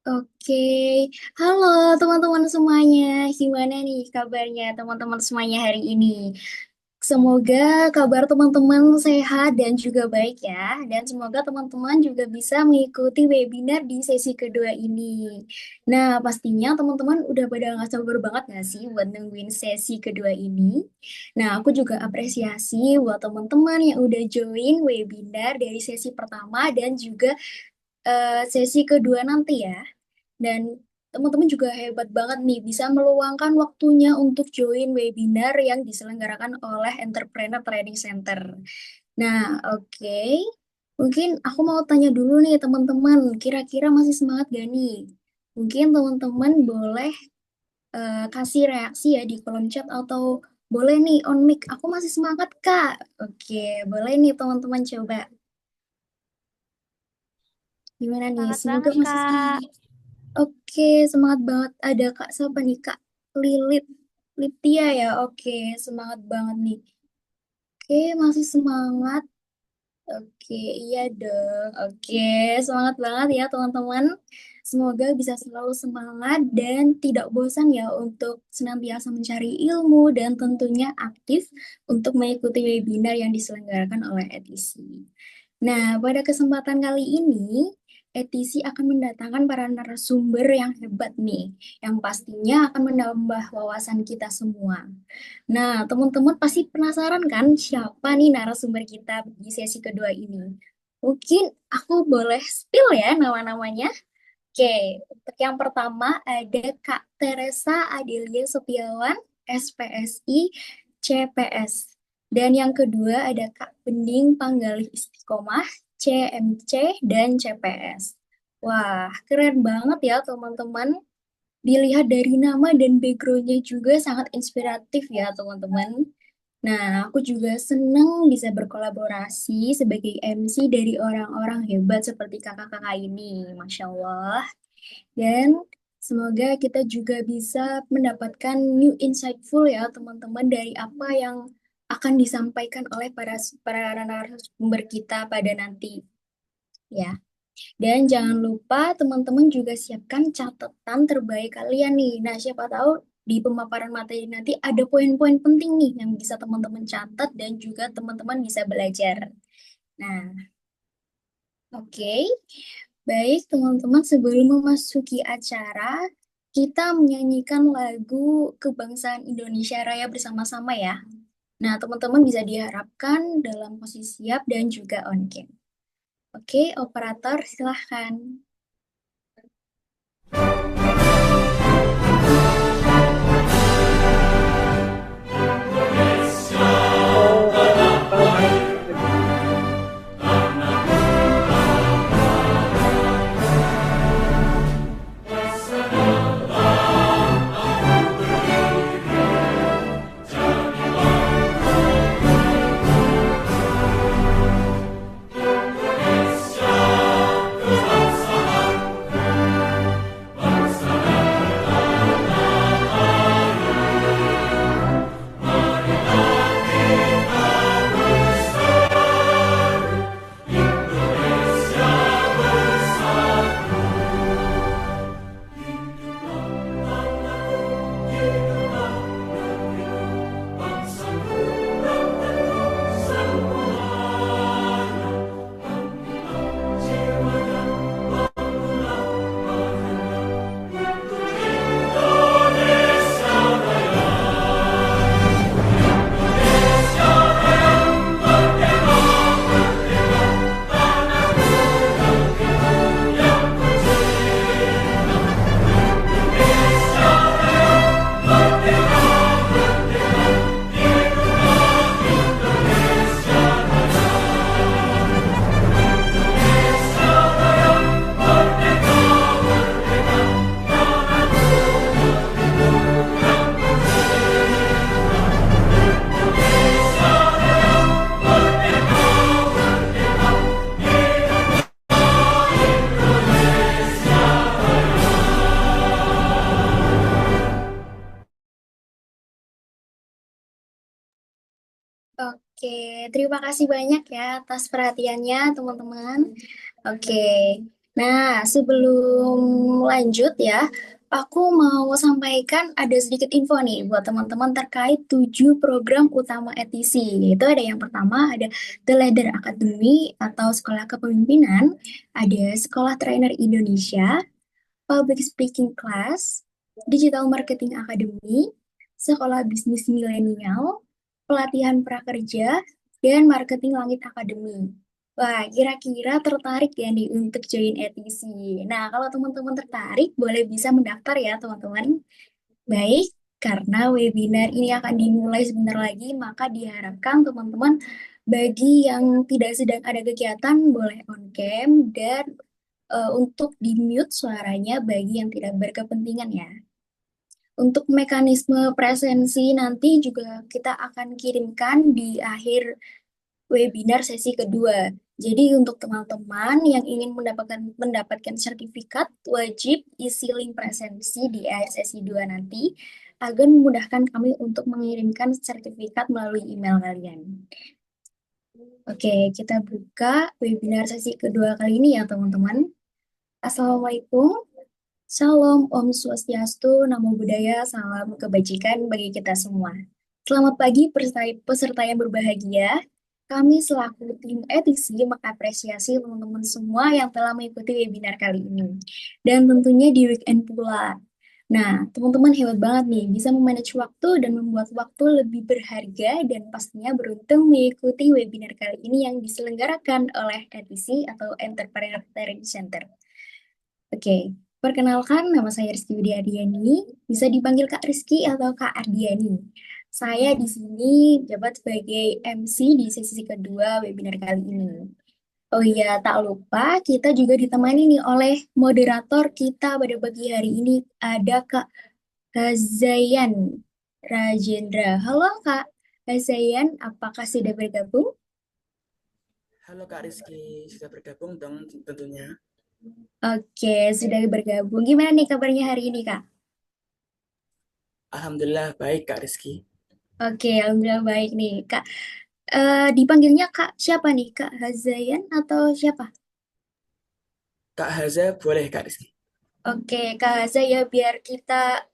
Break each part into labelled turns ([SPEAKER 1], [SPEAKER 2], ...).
[SPEAKER 1] Oke, halo teman-teman semuanya. Gimana nih kabarnya teman-teman semuanya hari ini? Semoga kabar teman-teman sehat dan juga baik ya. Dan semoga teman-teman juga bisa mengikuti webinar di sesi kedua ini. Nah, pastinya teman-teman udah pada nggak sabar banget nggak sih buat nungguin sesi kedua ini? Nah, aku juga apresiasi buat teman-teman yang udah join webinar dari sesi pertama dan juga sesi kedua nanti ya. Dan teman-teman juga hebat banget nih bisa meluangkan waktunya untuk join webinar yang diselenggarakan oleh Entrepreneur Training Center. Nah, oke. Mungkin aku mau tanya dulu nih teman-teman, kira-kira masih semangat gak nih? Mungkin teman-teman boleh kasih reaksi ya di kolom chat atau boleh nih on mic, aku masih semangat Kak. Oke, boleh nih teman-teman coba. Gimana nih?
[SPEAKER 2] Semangat
[SPEAKER 1] Semoga
[SPEAKER 2] banget,
[SPEAKER 1] masih
[SPEAKER 2] Kak.
[SPEAKER 1] semangat. Oke, semangat banget. Ada Kak siapa nih Kak? Lilit. Litia ya? Oke, semangat banget nih. Oke, masih semangat. Oke, iya dong. Oke, semangat banget ya teman-teman. Semoga bisa selalu semangat dan tidak bosan ya untuk senantiasa mencari ilmu dan tentunya aktif untuk mengikuti webinar yang diselenggarakan oleh ETC. Nah, pada kesempatan kali ini, ETC akan mendatangkan para narasumber yang hebat nih, yang pastinya akan menambah wawasan kita semua. Nah, teman-teman pasti penasaran kan siapa nih narasumber kita di sesi kedua ini? Mungkin aku boleh spill ya nama-namanya. Oke, untuk yang pertama ada Kak Teresa Adelia Setiawan, SPSI, CPS. Dan yang kedua ada Kak Bening Panggalih Istiqomah, CMC, dan CPS. Wah, keren banget ya teman-teman. Dilihat dari nama dan backgroundnya juga sangat inspiratif ya teman-teman. Nah, aku juga senang bisa berkolaborasi sebagai MC dari orang-orang hebat seperti kakak-kakak ini. Masya Allah. Dan semoga kita juga bisa mendapatkan new insightful ya teman-teman dari apa yang akan disampaikan oleh para narasumber kita pada nanti ya. Dan jangan lupa teman-teman juga siapkan catatan terbaik kalian nih. Nah, siapa tahu di pemaparan materi nanti ada poin-poin penting nih yang bisa teman-teman catat dan juga teman-teman bisa belajar. Nah, oke. Baik, teman-teman, sebelum memasuki acara, kita menyanyikan lagu Kebangsaan Indonesia Raya bersama-sama ya. Nah, teman-teman bisa diharapkan dalam posisi siap dan juga on cam. Oke, operator silahkan. Oke, terima kasih banyak ya atas perhatiannya, teman-teman. Oke, nah sebelum lanjut ya, aku mau sampaikan ada sedikit info nih buat teman-teman terkait 7 program utama ETC. Yaitu ada yang pertama, ada The Leader Academy atau Sekolah Kepemimpinan, ada Sekolah Trainer Indonesia, Public Speaking Class, Digital Marketing Academy, Sekolah Bisnis Milenial, Pelatihan Prakerja, dan Marketing Langit Academy. Wah, kira-kira tertarik ya nih untuk join ETC. Nah, kalau teman-teman tertarik, boleh bisa mendaftar ya, teman-teman. Baik, karena webinar ini akan dimulai sebentar lagi, maka diharapkan teman-teman bagi yang tidak sedang ada kegiatan boleh on cam dan untuk di-mute suaranya bagi yang tidak berkepentingan ya. Untuk mekanisme presensi nanti juga kita akan kirimkan di akhir webinar sesi kedua. Jadi untuk teman-teman yang ingin mendapatkan sertifikat, wajib isi link presensi di akhir sesi 2 nanti agar memudahkan kami untuk mengirimkan sertifikat melalui email kalian. Oke, kita buka webinar sesi kedua kali ini ya teman-teman. Assalamualaikum. Salam, Om Swastiastu, Namo Buddhaya, salam kebajikan bagi kita semua. Selamat pagi peserta yang berbahagia. Kami selaku tim edisi mengapresiasi teman-teman semua yang telah mengikuti webinar kali ini. Dan tentunya di weekend pula. Nah, teman-teman hebat banget nih, bisa memanage waktu dan membuat waktu lebih berharga dan pastinya beruntung mengikuti webinar kali ini yang diselenggarakan oleh ETC atau Entrepreneur Training Center. Oke, perkenalkan nama saya Rizky Widiadiani, bisa dipanggil Kak Rizky atau Kak Ardiani. Saya di sini jabat sebagai MC di sesi kedua webinar kali ini. Oh iya, tak lupa kita juga ditemani nih oleh moderator kita pada pagi hari ini, ada Kak Zayan Rajendra. Halo Kak Zayan, apakah sudah bergabung?
[SPEAKER 2] Halo Kak Rizky, sudah bergabung dong tentunya.
[SPEAKER 1] Oke, sudah bergabung. Gimana nih kabarnya hari ini Kak?
[SPEAKER 2] Alhamdulillah baik Kak Rizky.
[SPEAKER 1] Oke, alhamdulillah baik nih Kak. Dipanggilnya Kak siapa nih? Kak Hazayan atau siapa?
[SPEAKER 2] Kak Haza boleh Kak Rizky.
[SPEAKER 1] Oke, Kak Haza ya biar kita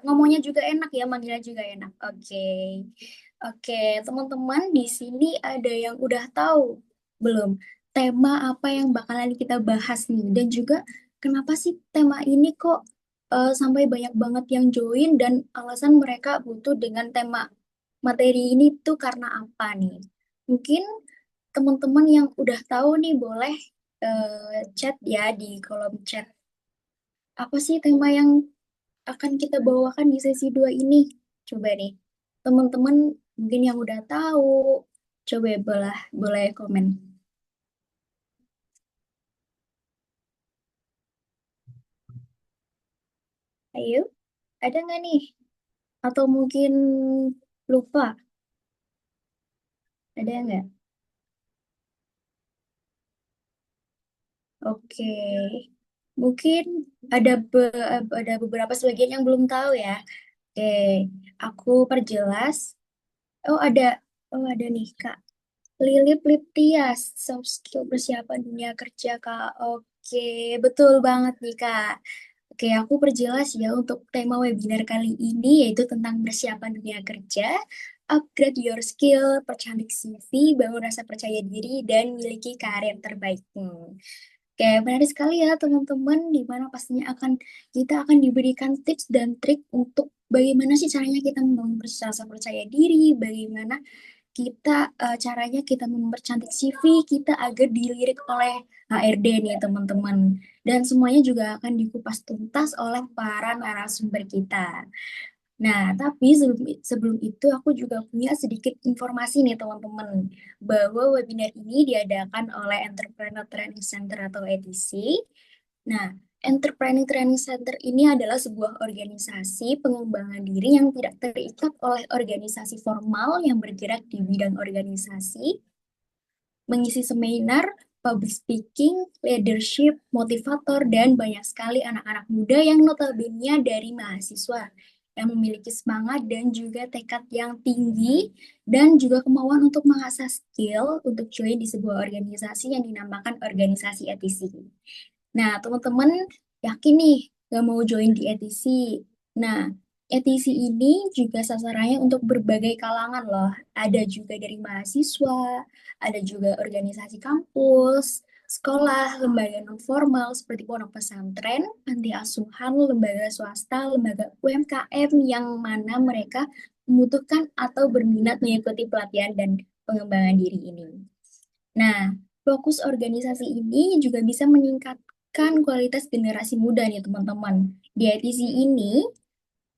[SPEAKER 1] ngomongnya juga enak ya, manggilnya juga enak. Oke. Oke, teman-teman di sini ada yang udah tahu belum tema apa yang bakalan kita bahas nih dan juga kenapa sih tema ini kok sampai banyak banget yang join dan alasan mereka butuh dengan tema materi ini tuh karena apa nih? Mungkin teman-teman yang udah tahu nih boleh chat ya di kolom chat. Apa sih tema yang akan kita bawakan di sesi 2 ini? Coba nih, teman-teman mungkin yang udah tahu, coba boleh boleh komen. Ayo, ada nggak nih? Atau mungkin lupa? Ada nggak? Oke, mungkin ada ada beberapa sebagian yang belum tahu ya. Oke, aku perjelas. Oh ada, oh ada nih Kak. Lilip Liptias, soft skill persiapan dunia kerja, Kak. Oke, betul banget nih, Kak. Oke, aku perjelas ya untuk tema webinar kali ini yaitu tentang persiapan dunia kerja, upgrade your skill, percantik CV, bangun rasa percaya diri, dan miliki karir terbaik. Oke, menarik sekali ya teman-teman, di mana pastinya kita akan diberikan tips dan trik untuk bagaimana sih caranya kita membangun rasa percaya diri, bagaimana caranya kita mempercantik CV kita agar dilirik oleh HRD nih teman-teman. Dan semuanya juga akan dikupas tuntas oleh para narasumber kita. Nah, tapi sebelum itu aku juga punya sedikit informasi nih teman-teman bahwa webinar ini diadakan oleh Entrepreneur Training Center atau ETC. Nah, Entrepreneur Training Center ini adalah sebuah organisasi pengembangan diri yang tidak terikat oleh organisasi formal yang bergerak di bidang organisasi, mengisi seminar, public speaking, leadership, motivator, dan banyak sekali anak-anak muda yang notabene dari mahasiswa yang memiliki semangat dan juga tekad yang tinggi dan juga kemauan untuk mengasah skill untuk join di sebuah organisasi yang dinamakan organisasi ETC. Nah, teman-teman yakin nih gak mau join di ETC. Nah, ETC ini juga sasarannya untuk berbagai kalangan loh. Ada juga dari mahasiswa, ada juga organisasi kampus, sekolah, lembaga non formal seperti pondok pesantren, panti asuhan, lembaga swasta, lembaga UMKM yang mana mereka membutuhkan atau berminat mengikuti pelatihan dan pengembangan diri ini. Nah, fokus organisasi ini juga bisa meningkatkan kualitas generasi muda nih teman-teman. Di ITC ini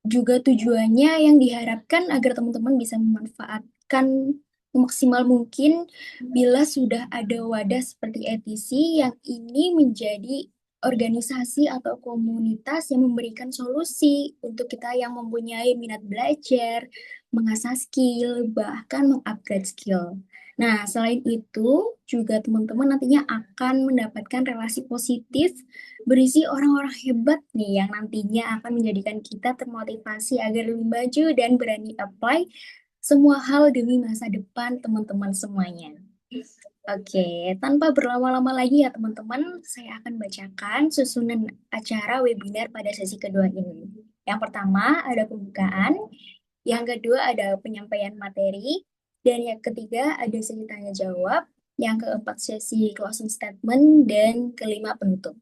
[SPEAKER 1] juga tujuannya yang diharapkan agar teman-teman bisa memanfaatkan semaksimal mungkin bila sudah ada wadah seperti ETC yang ini menjadi organisasi atau komunitas yang memberikan solusi untuk kita yang mempunyai minat belajar, mengasah skill, bahkan mengupgrade skill. Nah, selain itu, juga teman-teman nantinya akan mendapatkan relasi positif berisi orang-orang hebat nih yang nantinya akan menjadikan kita termotivasi agar lebih maju dan berani apply semua hal demi masa depan teman-teman semuanya. Oke, tanpa berlama-lama lagi ya teman-teman, saya akan bacakan susunan acara webinar pada sesi kedua ini. Yang pertama ada pembukaan, yang kedua ada penyampaian materi, dan yang ketiga ada sesi tanya jawab, yang keempat sesi closing statement, dan kelima penutup.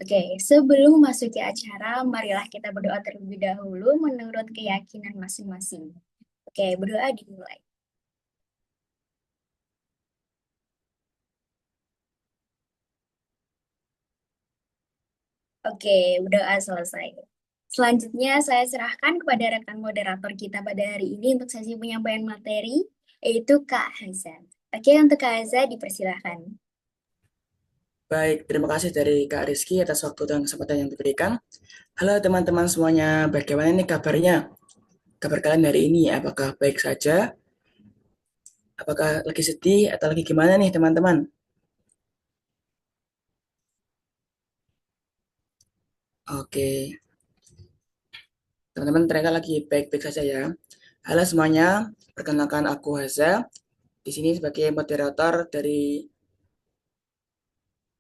[SPEAKER 1] Oke, sebelum memasuki acara, marilah kita berdoa terlebih dahulu menurut keyakinan masing-masing. Oke, berdoa dimulai. Oke, berdoa selesai. Selanjutnya, saya serahkan kepada rekan moderator kita pada hari ini untuk sesi penyampaian materi, yaitu Kak Haza. Oke, untuk Kak Haza dipersilahkan.
[SPEAKER 2] Baik, terima kasih dari Kak Rizky atas waktu dan kesempatan yang diberikan. Halo teman-teman semuanya, bagaimana nih kabarnya? Kabar kalian hari ini, apakah baik saja? Apakah lagi sedih atau lagi gimana nih teman-teman? Oke, teman-teman ternyata lagi baik-baik saja ya. Halo semuanya, perkenalkan aku Haza. Di sini sebagai moderator dari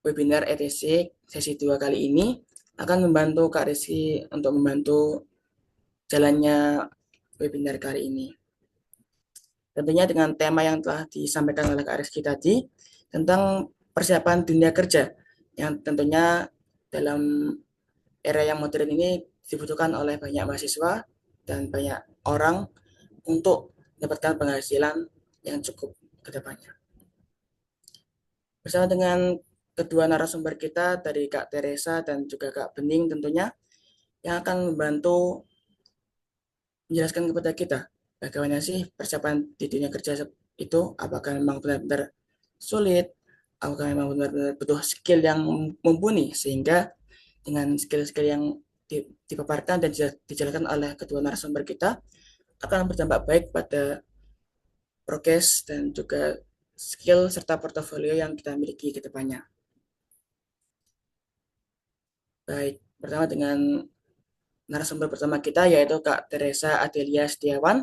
[SPEAKER 2] webinar ETC sesi 2 kali ini akan membantu Kak Rizky untuk membantu jalannya webinar kali ini. Tentunya dengan tema yang telah disampaikan oleh Kak Rizky tadi tentang persiapan dunia kerja yang tentunya dalam era yang modern ini dibutuhkan oleh banyak mahasiswa dan banyak orang untuk mendapatkan penghasilan yang cukup ke depannya. Bersama dengan kedua narasumber kita dari Kak Teresa dan juga Kak Bening tentunya yang akan membantu menjelaskan kepada kita bagaimana sih persiapan di dunia kerja itu, apakah memang benar-benar sulit, apakah memang benar-benar butuh skill yang mumpuni sehingga dengan skill-skill yang dipaparkan dan dijelaskan oleh kedua narasumber kita akan berdampak baik pada progres dan juga skill serta portofolio yang kita miliki ke depannya. Baik, pertama dengan narasumber pertama kita yaitu Kak Teresa Adelia Setiawan.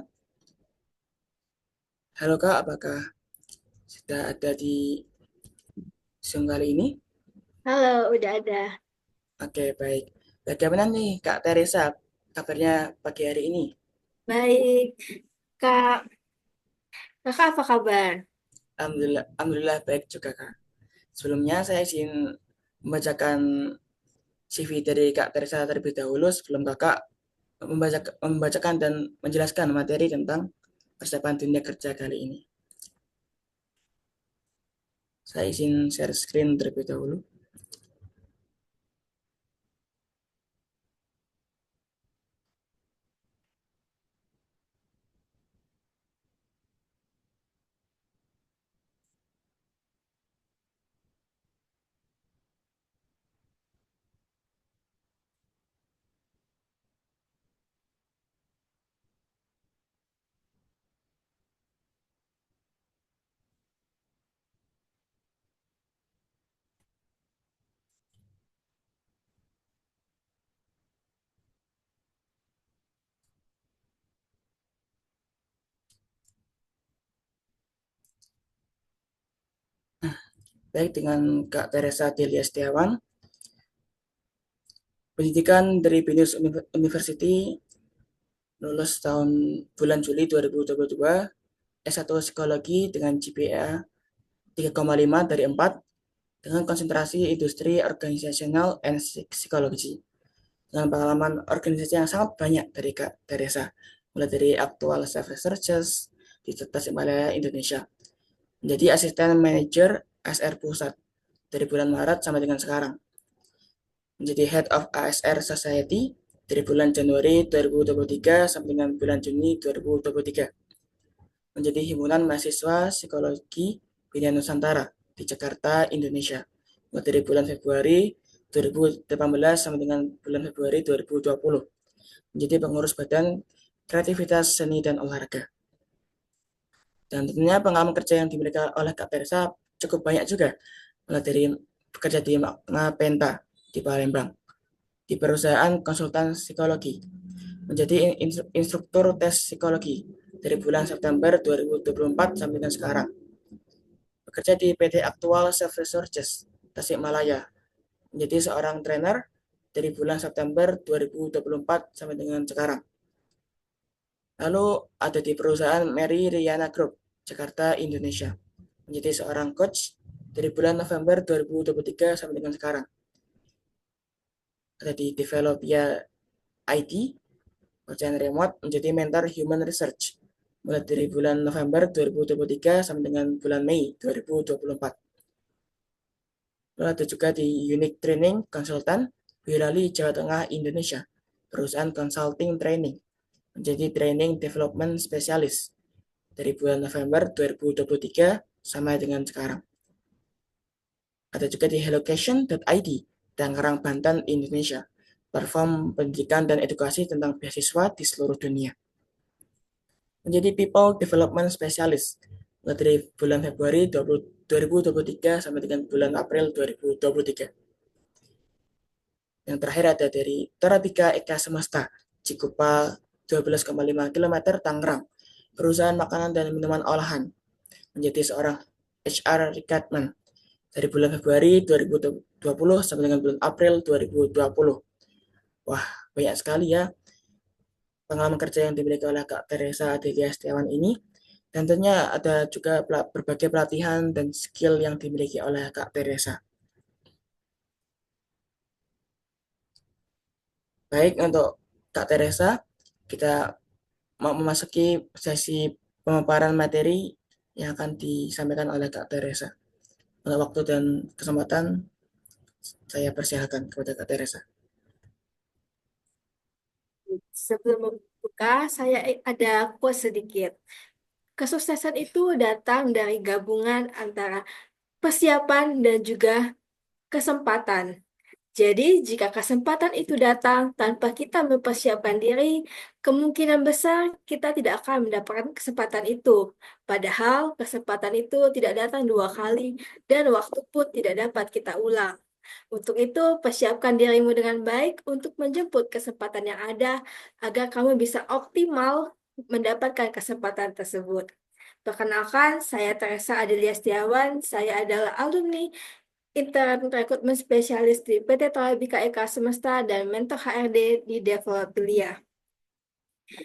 [SPEAKER 2] Halo Kak, apakah sudah ada di Zoom kali ini?
[SPEAKER 3] Halo, udah ada.
[SPEAKER 2] Oke, baik. Bagaimana nih Kak Teresa kabarnya pagi hari ini?
[SPEAKER 3] Baik. Kak, kakak apa kabar?
[SPEAKER 2] Alhamdulillah, alhamdulillah baik juga Kak. Sebelumnya saya izin membacakan CV dari Kak Teresa terlebih dahulu sebelum Kakak membacakan dan menjelaskan materi tentang persiapan dunia kerja kali ini. Saya izin share screen terlebih dahulu. Baik, dengan Kak Teresa Delia Setiawan, pendidikan dari Binus University, lulus tahun bulan Juli 2022, S1 Psikologi dengan GPA 3,5 dari 4, dengan konsentrasi industri organisasional and psychology, dengan pengalaman organisasi yang sangat banyak dari Kak Teresa, mulai dari aktual self researchers di Tasikmalaya, Indonesia, menjadi asisten manajer SR Pusat dari bulan Maret sampai dengan sekarang, menjadi Head of ASR Society dari bulan Januari 2023 sampai dengan bulan Juni 2023, menjadi Himpunan Mahasiswa Psikologi Bina Nusantara di Jakarta, Indonesia, mulai dari bulan Februari 2018 sampai dengan bulan Februari 2020, menjadi pengurus Badan Kreativitas Seni dan Olahraga. Dan tentunya pengalaman kerja yang dimiliki oleh Kak Teresa cukup banyak juga, mulai dari bekerja di Makna Penta di Palembang, di perusahaan konsultan psikologi, menjadi instruktur tes psikologi dari bulan September 2024 sampai dengan sekarang, bekerja di PT Aktual Self Resources Tasikmalaya, menjadi seorang trainer dari bulan September 2024 sampai dengan sekarang. Lalu ada di perusahaan Mary Riana Group, Jakarta, Indonesia, menjadi seorang coach dari bulan November 2023 sampai dengan sekarang. Ada di Developia IT, pekerjaan remote, menjadi mentor human research mulai dari bulan November 2023 sampai dengan bulan Mei 2024. Lalu ada juga di Unique Training Consultant, Boyolali, Jawa Tengah, Indonesia, perusahaan consulting training, menjadi training development specialist dari bulan November 2023 sampai dengan sekarang. Ada juga di hellocation.id, Tangerang, Banten, Indonesia, platform pendidikan dan edukasi tentang beasiswa di seluruh dunia, menjadi People Development Specialist dari bulan Februari 2023 sampai dengan bulan April 2023. Yang terakhir ada dari Terabika Eka Semesta, Cikupa 12,5 km Tangerang, perusahaan makanan dan minuman olahan, menjadi seorang HR recruitment dari bulan Februari 2020 sampai dengan bulan April 2020. Wah, banyak sekali ya pengalaman kerja yang dimiliki oleh Kak Teresa Adelia Setiawan ini. Dan tentunya ada juga berbagai pelatihan dan skill yang dimiliki oleh Kak Teresa. Baik, untuk Kak Teresa, kita mau memasuki sesi pemaparan materi yang akan disampaikan oleh Kak Teresa. Untuk waktu dan kesempatan, saya persilakan kepada Kak Teresa.
[SPEAKER 3] Sebelum membuka, saya ada quote sedikit. Kesuksesan itu datang dari gabungan antara persiapan dan juga kesempatan. Jadi, jika kesempatan itu datang tanpa kita mempersiapkan diri, kemungkinan besar kita tidak akan mendapatkan kesempatan itu. Padahal, kesempatan itu tidak datang dua kali, dan waktu pun tidak dapat kita ulang. Untuk itu, persiapkan dirimu dengan baik untuk menjemput kesempatan yang ada, agar kamu bisa optimal mendapatkan kesempatan tersebut. Perkenalkan, saya Teresa Adelia Setiawan, saya adalah alumni intern rekrutmen spesialis di PT Toyabika Eka Semesta dan mentor HRD di Developelia.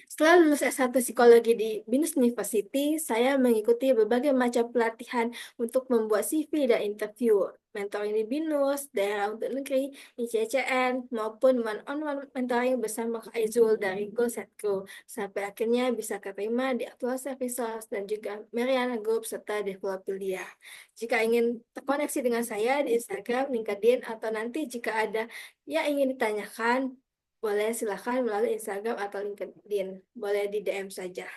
[SPEAKER 3] Setelah lulus S1 Psikologi di BINUS University, saya mengikuti berbagai macam pelatihan untuk membuat CV dan interview, mentoring di BINUS, daerah untuk negeri, ICCN, maupun one-on-one mentoring bersama Kak Aizul dari GoSetCo, sampai akhirnya bisa keterima di Actual Services dan juga Mariana Group serta Developelia. Jika ingin terkoneksi dengan saya di Instagram, LinkedIn, atau nanti jika ada yang ingin ditanyakan, boleh silahkan melalui Instagram atau LinkedIn. Boleh di DM saja.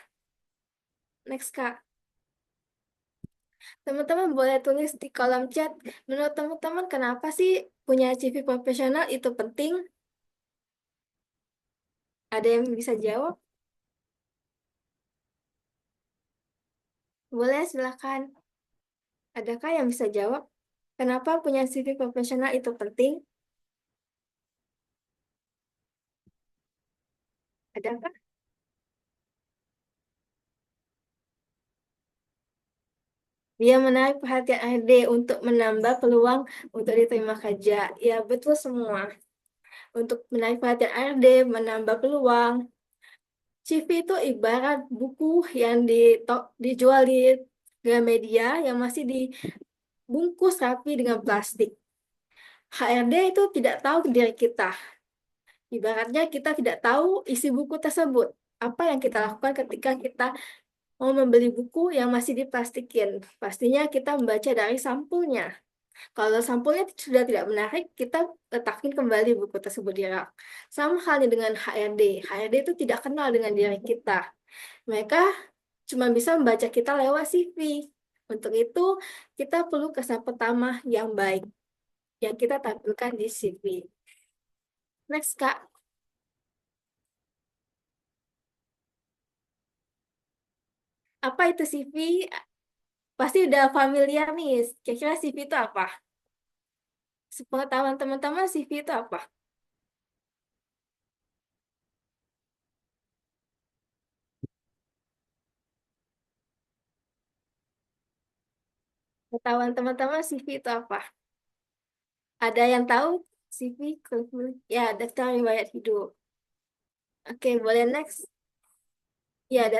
[SPEAKER 3] Next, Kak. Teman-teman boleh tulis di kolom chat. Menurut teman-teman, kenapa sih punya CV profesional itu penting? Ada yang bisa jawab? Boleh, silahkan. Adakah yang bisa jawab? Kenapa punya CV profesional itu penting? Adakah? Dia menarik perhatian ARD untuk menambah peluang untuk diterima kerja. Ya, betul semua. Untuk menarik perhatian ARD, menambah peluang. CV itu ibarat buku yang dijual di Gramedia yang masih dibungkus rapi dengan plastik. HRD itu tidak tahu diri kita. Ibaratnya kita tidak tahu isi buku tersebut. Apa yang kita lakukan ketika kita mau membeli buku yang masih diplastikin? Pastinya kita membaca dari sampulnya. Kalau sampulnya sudah tidak menarik, kita letakin kembali buku tersebut di rak. Sama halnya dengan HRD. HRD itu tidak kenal dengan diri kita. Mereka cuma bisa membaca kita lewat CV. Untuk itu, kita perlu kesan pertama yang baik yang kita tampilkan di CV. Next, Kak. Apa itu CV? Pasti udah familiar nih. Kira-kira CV itu apa? Sepengetahuan teman-teman, CV itu apa? Pengetahuan teman-teman, CV itu apa? Ada yang tahu CV? Ya, daftar riwayat hidup. Oke, boleh next. Ya,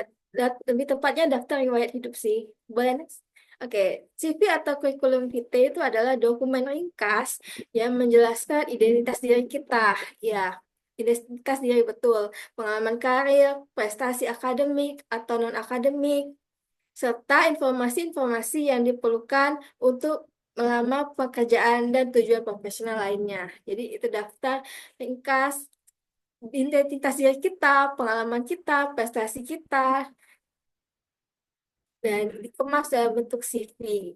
[SPEAKER 3] lebih tepatnya daftar riwayat hidup sih. Boleh next. Oke, CV atau kurikulum vitae itu adalah dokumen ringkas yang menjelaskan identitas diri kita. Ya, identitas diri betul. Pengalaman karir, prestasi akademik atau non-akademik, serta informasi-informasi yang diperlukan untuk melamar pekerjaan dan tujuan profesional lainnya. Jadi itu daftar ringkas identitas diri kita, pengalaman kita, prestasi kita, dan dikemas dalam bentuk CV.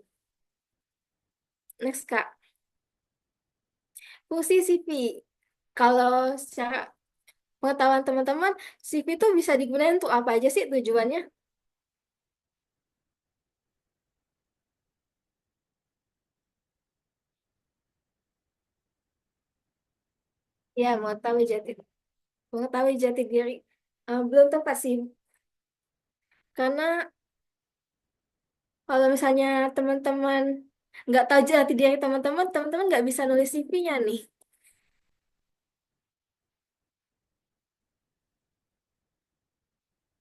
[SPEAKER 3] Next, Kak. Fungsi CV. Kalau secara pengetahuan teman-teman, CV itu bisa digunakan untuk apa aja sih tujuannya? Ya, mengetahui jati diri. Belum tepat sih, karena kalau misalnya teman-teman nggak tahu jati diri teman-teman, teman-teman nggak bisa nulis CV-nya nih.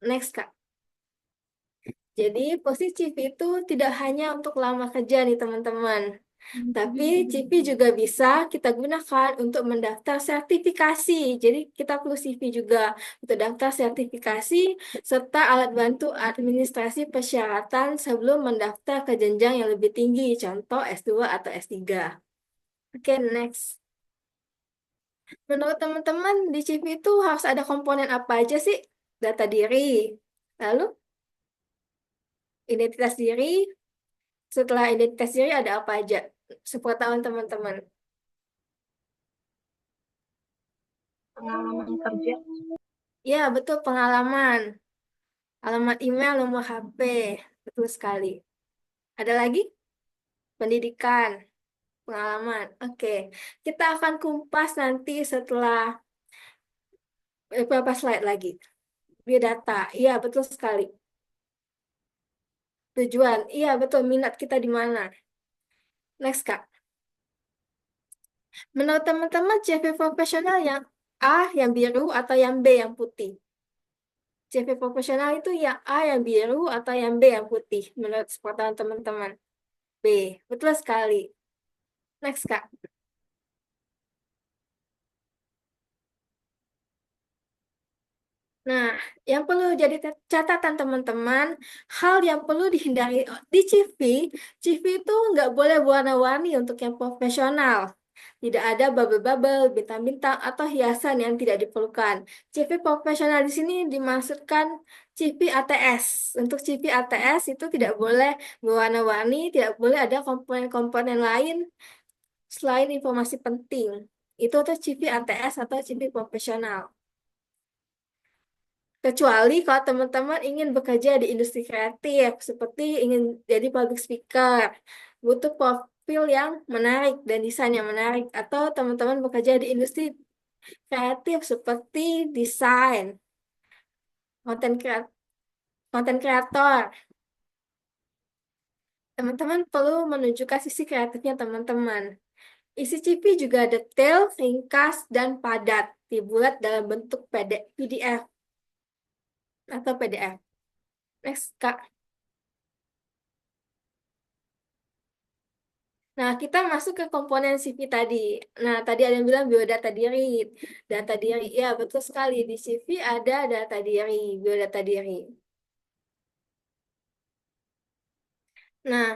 [SPEAKER 3] Next, Kak. Jadi, posisi CV itu tidak hanya untuk lama kerja nih, teman-teman. Tapi CV juga bisa kita gunakan untuk mendaftar sertifikasi. Jadi, kita perlu CV juga untuk daftar sertifikasi serta alat bantu administrasi persyaratan sebelum mendaftar ke jenjang yang lebih tinggi, contoh S2 atau S3. Oke, next. Menurut teman-teman, di CV itu harus ada komponen apa aja sih? Data diri, lalu identitas diri, setelah identitas diri ada apa aja? Sepengetahuan teman-teman.
[SPEAKER 4] Pengalaman kerja.
[SPEAKER 3] Ya, betul pengalaman. Alamat email, nomor HP. Betul sekali. Ada lagi? Pendidikan, pengalaman. Oke. Kita akan kumpas nanti setelah beberapa slide lagi. Biodata. Iya, betul sekali. Tujuan. Iya, betul. Minat kita di mana? Next, Kak. Menurut teman-teman, CV profesional yang A yang biru atau yang B yang putih? CV profesional itu yang A yang biru atau yang B yang putih? Menurut sepengetahuan teman-teman. B. Betul sekali. Next, Kak. Nah, yang perlu jadi catatan teman-teman, hal yang perlu dihindari di CV, CV itu nggak boleh warna-warni untuk yang profesional. Tidak ada bubble-bubble, bintang-bintang, atau hiasan yang tidak diperlukan. CV profesional di sini dimaksudkan CV ATS. Untuk CV ATS itu tidak boleh berwarna-warni, tidak boleh ada komponen-komponen lain selain informasi penting. Itu untuk CV ATS atau CV profesional. Kecuali kalau teman-teman ingin bekerja di industri kreatif, seperti ingin jadi public speaker, butuh profil yang menarik dan desain yang menarik, atau teman-teman bekerja di industri kreatif seperti desain, konten kreator, teman-teman perlu menunjukkan sisi kreatifnya teman-teman. Isi CV juga detail, ringkas, dan padat, dibuat dalam bentuk PDF atau PDF. Next, Kak. Nah, kita masuk ke komponen CV tadi. Nah, tadi ada yang bilang biodata diri. Data diri, ya betul sekali. Di CV ada data diri, biodata diri. Nah,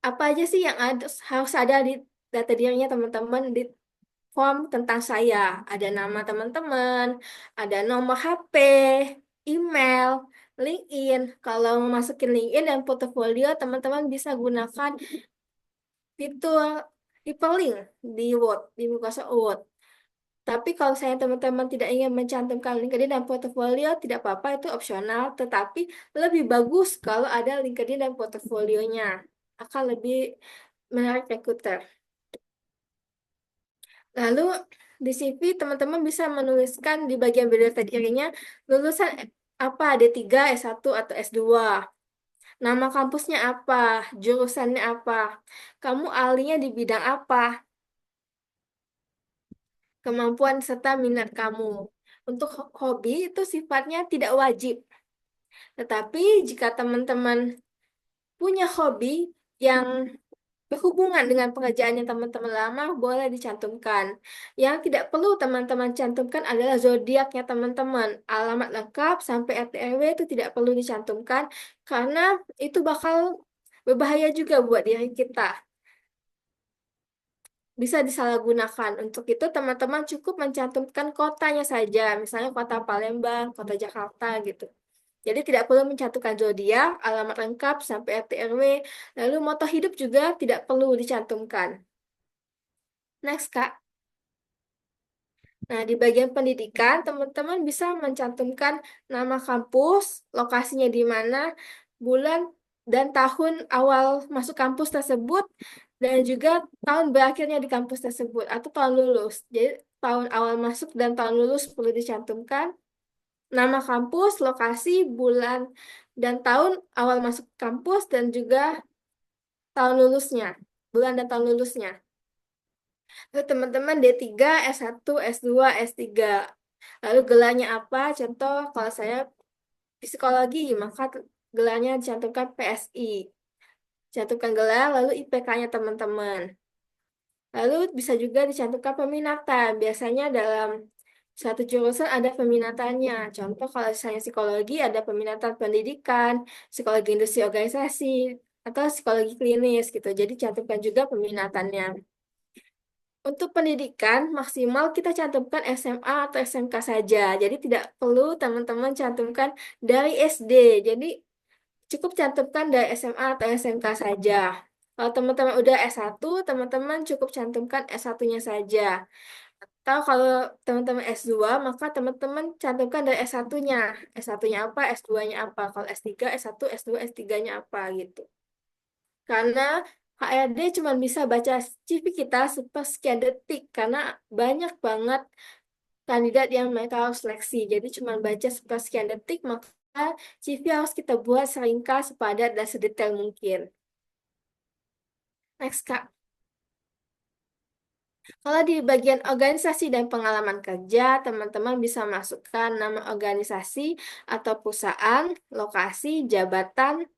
[SPEAKER 3] apa aja sih yang harus ada di data dirinya teman-teman di form tentang saya? Ada nama teman-teman, ada nomor HP, email, LinkedIn. Kalau mau masukin LinkedIn dan portofolio, teman-teman bisa gunakan fitur hyperlink di Word, di Microsoft Word. Tapi kalau saya teman-teman tidak ingin mencantumkan LinkedIn dan portofolio, tidak apa-apa, itu opsional. Tetapi lebih bagus kalau ada LinkedIn dan portofolionya. Akan lebih menarik rekruter. Lalu di CV teman-teman bisa menuliskan di bagian biodata dirinya lulusan apa, D3, S1, atau S2. Nama kampusnya apa, jurusannya apa, kamu ahlinya di bidang apa, kemampuan serta minat kamu. Untuk hobi itu sifatnya tidak wajib. Tetapi jika teman-teman punya hobi yang berhubungan dengan pekerjaan yang teman-teman lama, boleh dicantumkan. Yang tidak perlu teman-teman cantumkan adalah zodiaknya teman-teman. Alamat lengkap sampai RT RW itu tidak perlu dicantumkan karena itu bakal berbahaya juga buat diri kita. Bisa disalahgunakan. Untuk itu teman-teman cukup mencantumkan kotanya saja, misalnya kota Palembang, kota Jakarta gitu. Jadi tidak perlu mencantumkan zodiak, alamat lengkap sampai RT RW, lalu moto hidup juga tidak perlu dicantumkan. Next, Kak. Nah, di bagian pendidikan, teman-teman bisa mencantumkan nama kampus, lokasinya di mana, bulan dan tahun awal masuk kampus tersebut, dan juga tahun berakhirnya di kampus tersebut, atau tahun lulus. Jadi, tahun awal masuk dan tahun lulus perlu dicantumkan. Nama kampus, lokasi, bulan, dan tahun awal masuk kampus, dan juga tahun lulusnya. Bulan dan tahun lulusnya. Lalu teman-teman D3, S1, S2, S3. Lalu gelarnya apa? Contoh, kalau saya psikologi, maka gelarnya dicantumkan PSI. Cantumkan gelar, lalu IPK-nya teman-teman. Lalu bisa juga dicantumkan peminatan. Biasanya dalam satu jurusan ada peminatannya. Contoh kalau misalnya psikologi ada peminatan pendidikan, psikologi industri organisasi, atau psikologi klinis gitu. Jadi cantumkan juga peminatannya. Untuk pendidikan maksimal kita cantumkan SMA atau SMK saja. Jadi tidak perlu teman-teman cantumkan dari SD. Jadi cukup cantumkan dari SMA atau SMK saja. Kalau teman-teman udah S1, teman-teman cukup cantumkan S1-nya saja. Atau kalau teman-teman S2, maka teman-teman cantumkan dari S1-nya. S1-nya apa, S2-nya apa. Kalau S3, S1, S2, S3-nya apa gitu. Karena HRD cuma bisa baca CV kita sekian detik karena banyak banget kandidat yang mereka harus seleksi. Jadi cuma baca sekian detik, maka CV harus kita buat seringkas, sepadat, dan sedetail mungkin. Next, Kak. Kalau di bagian organisasi dan pengalaman kerja, teman-teman bisa masukkan nama organisasi atau perusahaan, lokasi, jabatan,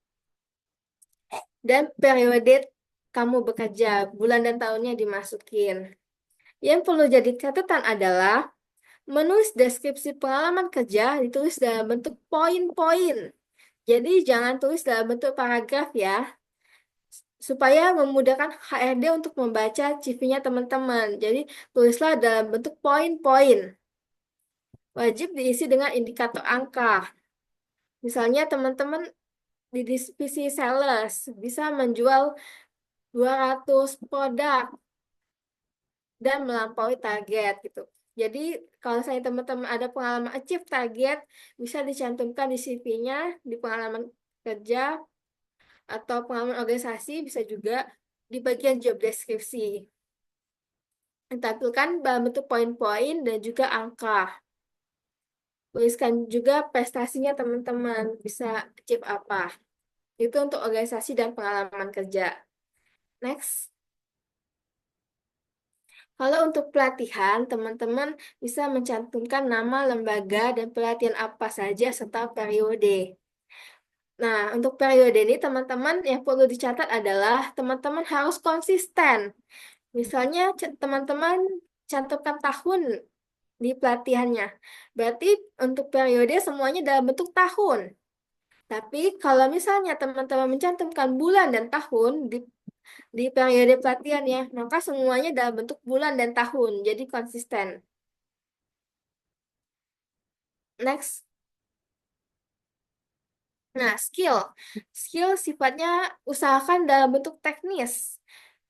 [SPEAKER 3] dan periode kamu bekerja, bulan dan tahunnya dimasukin. Yang perlu jadi catatan adalah menulis deskripsi pengalaman kerja ditulis dalam bentuk poin-poin. Jadi jangan tulis dalam bentuk paragraf ya, supaya memudahkan HRD untuk membaca CV-nya teman-teman. Jadi tulislah dalam bentuk poin-poin. Wajib diisi dengan indikator angka. Misalnya teman-teman di divisi sales bisa menjual 200 produk dan melampaui target gitu. Jadi kalau saya teman-teman ada pengalaman achieve target, bisa dicantumkan di CV-nya, di pengalaman kerja atau pengalaman organisasi, bisa juga di bagian job deskripsi. Tampilkan dalam bentuk poin-poin dan juga angka. Tuliskan juga prestasinya teman-teman, bisa achieve apa. Itu untuk organisasi dan pengalaman kerja. Next. Kalau untuk pelatihan, teman-teman bisa mencantumkan nama lembaga dan pelatihan apa saja serta periode. Nah, untuk periode ini teman-teman yang perlu dicatat adalah teman-teman harus konsisten. Misalnya teman-teman cantumkan tahun di pelatihannya. Berarti untuk periode semuanya dalam bentuk tahun. Tapi kalau misalnya teman-teman mencantumkan bulan dan tahun di periode pelatihan ya, maka semuanya dalam bentuk bulan dan tahun. Jadi konsisten. Next. Nah, skill. Skill sifatnya usahakan dalam bentuk teknis.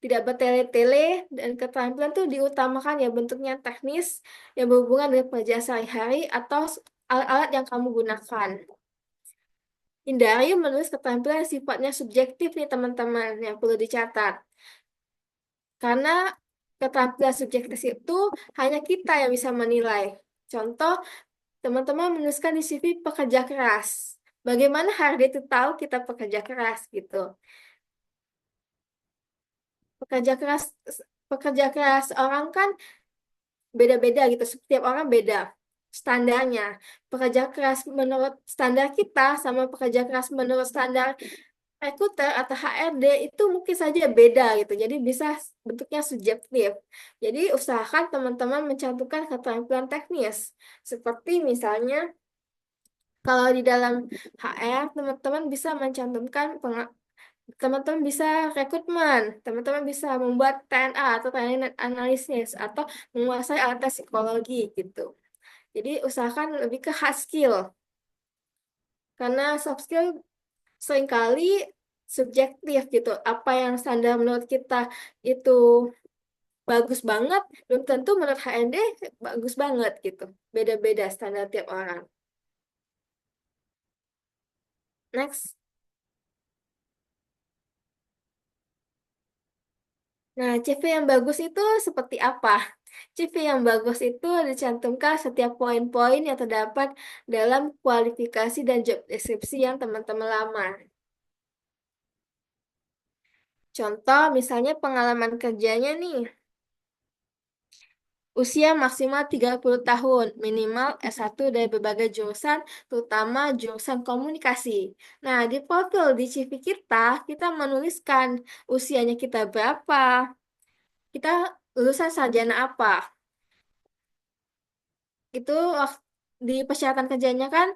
[SPEAKER 3] Tidak bertele-tele dan keterampilan tuh diutamakan ya bentuknya teknis yang berhubungan dengan pekerjaan sehari-hari atau alat-alat yang kamu gunakan. Hindari menulis keterampilan yang sifatnya subjektif nih teman-teman yang perlu dicatat. Karena keterampilan subjektif itu hanya kita yang bisa menilai. Contoh, teman-teman menuliskan di CV pekerja keras. Bagaimana Hardy itu tahu kita pekerja keras gitu. Pekerja keras pekerja keras orang kan beda-beda gitu. Setiap orang beda standarnya. Pekerja keras menurut standar kita sama pekerja keras menurut standar rekruter atau HRD itu mungkin saja beda gitu. Jadi bisa bentuknya subjektif. Jadi usahakan teman-teman mencantumkan keterampilan teknis. Seperti misalnya kalau di dalam HR, teman-teman bisa mencantumkan teman-teman bisa rekrutmen, teman-teman bisa membuat TNA atau training analisis atau menguasai alat tes psikologi gitu. Jadi usahakan lebih ke hard skill karena soft skill seringkali subjektif gitu. Apa yang standar menurut kita itu bagus banget, belum tentu menurut HRD bagus banget gitu. Beda-beda standar tiap orang. Next. Nah, CV yang bagus itu seperti apa? CV yang bagus itu dicantumkan setiap poin-poin yang terdapat dalam kualifikasi dan job deskripsi yang teman-teman lamar. Contoh, misalnya pengalaman kerjanya nih, usia maksimal 30 tahun, minimal S1 dari berbagai jurusan, terutama jurusan komunikasi. Nah, di profil di CV kita menuliskan usianya kita berapa, kita lulusan sarjana apa. Itu di persyaratan kerjanya kan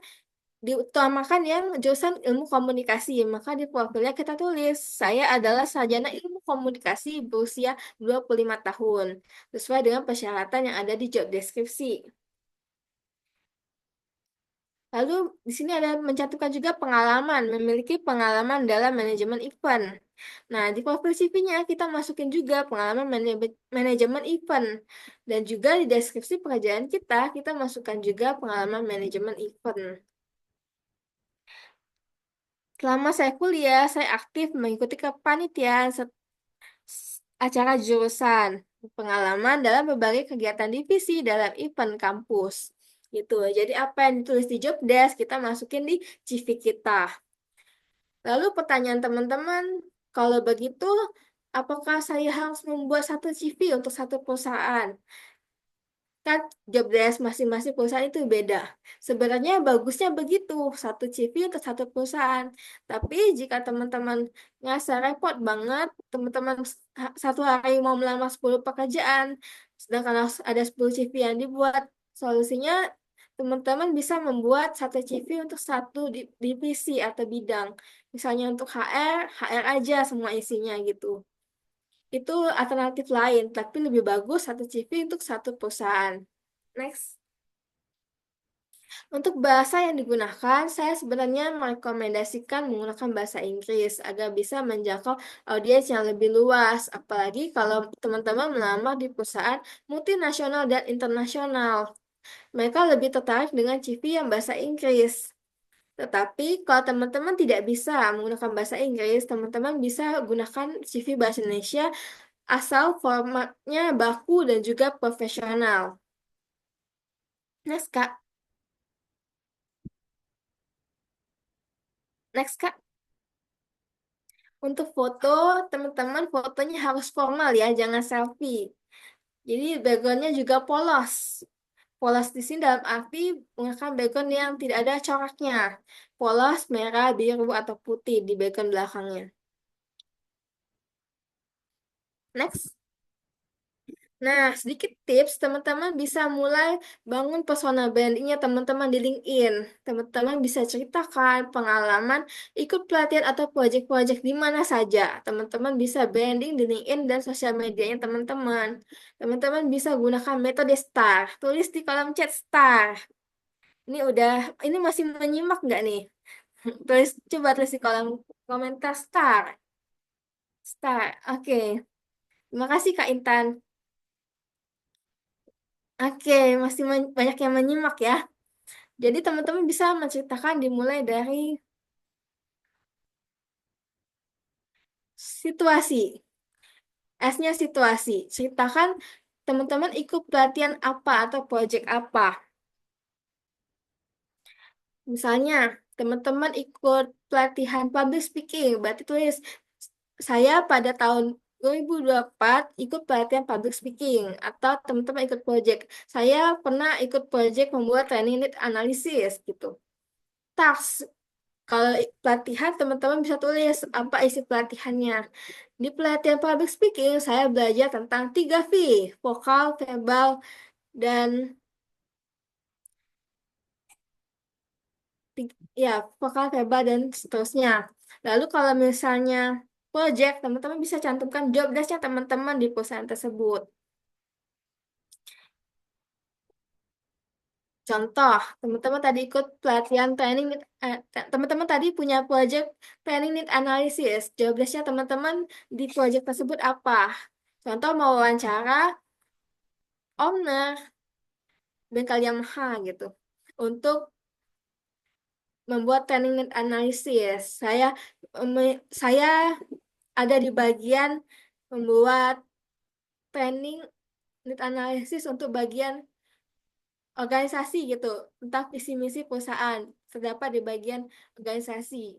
[SPEAKER 3] diutamakan yang jurusan ilmu komunikasi. Maka di profilnya kita tulis, saya adalah sarjana ilmu komunikasi berusia 25 tahun. Sesuai dengan persyaratan yang ada di job deskripsi. Lalu di sini ada mencantumkan juga pengalaman, memiliki pengalaman dalam manajemen event. Nah, di profil CV-nya kita masukin juga pengalaman manajemen event. Dan juga di deskripsi pekerjaan kita masukkan juga pengalaman manajemen event. Selama saya kuliah, saya aktif mengikuti kepanitiaan acara jurusan, pengalaman dalam berbagai kegiatan divisi dalam event kampus. Gitu. Jadi apa yang ditulis di job desk kita masukin di CV kita. Lalu pertanyaan teman-teman, kalau begitu, apakah saya harus membuat satu CV untuk satu perusahaan? Kan job desk masing-masing perusahaan itu beda. Sebenarnya bagusnya begitu, satu CV untuk satu perusahaan. Tapi jika teman-teman ngerasa repot banget, teman-teman satu hari mau melamar 10 pekerjaan, sedangkan harus ada 10 CV yang dibuat, solusinya teman-teman bisa membuat satu CV untuk satu divisi atau bidang. Misalnya untuk HR aja semua isinya gitu. Itu alternatif lain, tapi lebih bagus satu CV untuk satu perusahaan. Next. Untuk bahasa yang digunakan, saya sebenarnya merekomendasikan menggunakan bahasa Inggris agar bisa menjangkau audiens yang lebih luas, apalagi kalau teman-teman melamar di perusahaan multinasional dan internasional. Mereka lebih tertarik dengan CV yang bahasa Inggris. Tetapi kalau teman-teman tidak bisa menggunakan bahasa Inggris, teman-teman bisa gunakan CV bahasa Indonesia asal formatnya baku dan juga profesional. Next, Kak. Next, Kak. Untuk foto, teman-teman fotonya harus formal ya, jangan selfie. Jadi backgroundnya juga polos. Polos di sini dalam arti menggunakan background yang tidak ada coraknya. Polos, merah, biru, atau putih di background belakangnya. Next. Nah, sedikit tips, teman-teman bisa mulai bangun persona brandingnya teman-teman di LinkedIn. Teman-teman bisa ceritakan pengalaman ikut pelatihan atau proyek-proyek di mana saja. Teman-teman bisa branding di LinkedIn dan sosial medianya teman-teman. Teman-teman bisa gunakan metode STAR. Tulis di kolom chat STAR. Ini masih menyimak nggak nih? Coba tulis di kolom komentar STAR. STAR, oke. Terima kasih Kak Intan. Oke, banyak yang menyimak ya. Jadi teman-teman bisa menceritakan dimulai dari situasi. S-nya situasi. Ceritakan teman-teman ikut pelatihan apa atau proyek apa. Misalnya, teman-teman ikut pelatihan public speaking, berarti tulis, saya pada tahun 2024 ikut pelatihan public speaking, atau teman-teman ikut proyek. Saya pernah ikut proyek membuat training need analysis, gitu. Task. Kalau pelatihan, teman-teman bisa tulis apa isi pelatihannya. Di pelatihan public speaking, saya belajar tentang 3V, vokal, verbal, dan ya, vokal, verbal, dan seterusnya. Lalu kalau misalnya project, teman-teman bisa cantumkan job desk-nya teman-teman di perusahaan tersebut. Contoh, teman-teman tadi ikut pelatihan teman-teman tadi punya project training need analysis. Job desk-nya teman-teman di project tersebut apa? Contoh mau wawancara owner bengkel Yamaha gitu. Untuk membuat training need analysis, saya ada di bagian membuat training need analysis untuk bagian organisasi gitu, tentang visi misi perusahaan. Terdapat di bagian organisasi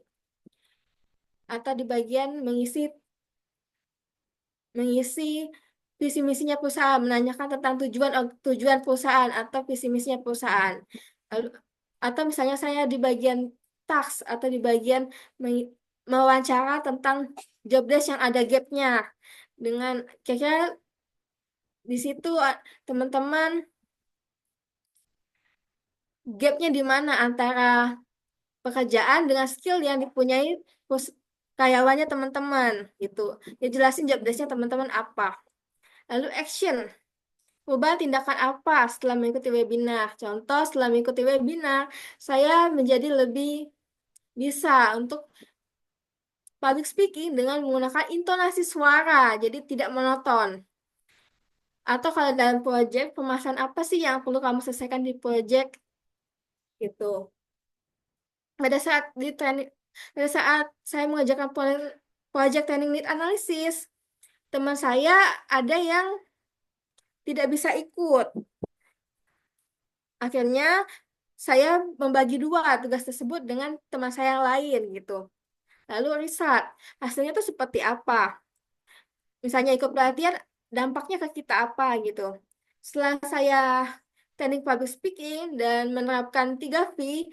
[SPEAKER 3] atau di bagian mengisi visi misinya perusahaan, menanyakan tentang tujuan perusahaan atau visi misinya perusahaan. Lalu, atau misalnya saya di bagian task atau di bagian mewawancara tentang job desk yang ada gapnya dengan kira-kira di situ teman-teman gapnya di mana antara pekerjaan dengan skill yang dipunyai karyawannya teman-teman gitu. Ya jelasin job desk-nya teman-teman apa. Lalu action. Ubah tindakan apa setelah mengikuti webinar? Contoh, setelah mengikuti webinar, saya menjadi lebih bisa untuk public speaking dengan menggunakan intonasi suara, jadi tidak monoton. Atau kalau dalam proyek, pemasaran apa sih yang perlu kamu selesaikan di proyek? Gitu. Pada saat di training, pada saat saya mengerjakan proyek training need analysis, teman saya ada yang tidak bisa ikut. Akhirnya saya membagi dua tugas tersebut dengan teman saya yang lain gitu. Lalu riset, hasilnya itu seperti apa? Misalnya ikut pelatihan, dampaknya ke kita apa gitu. Setelah saya training public speaking dan menerapkan 3V,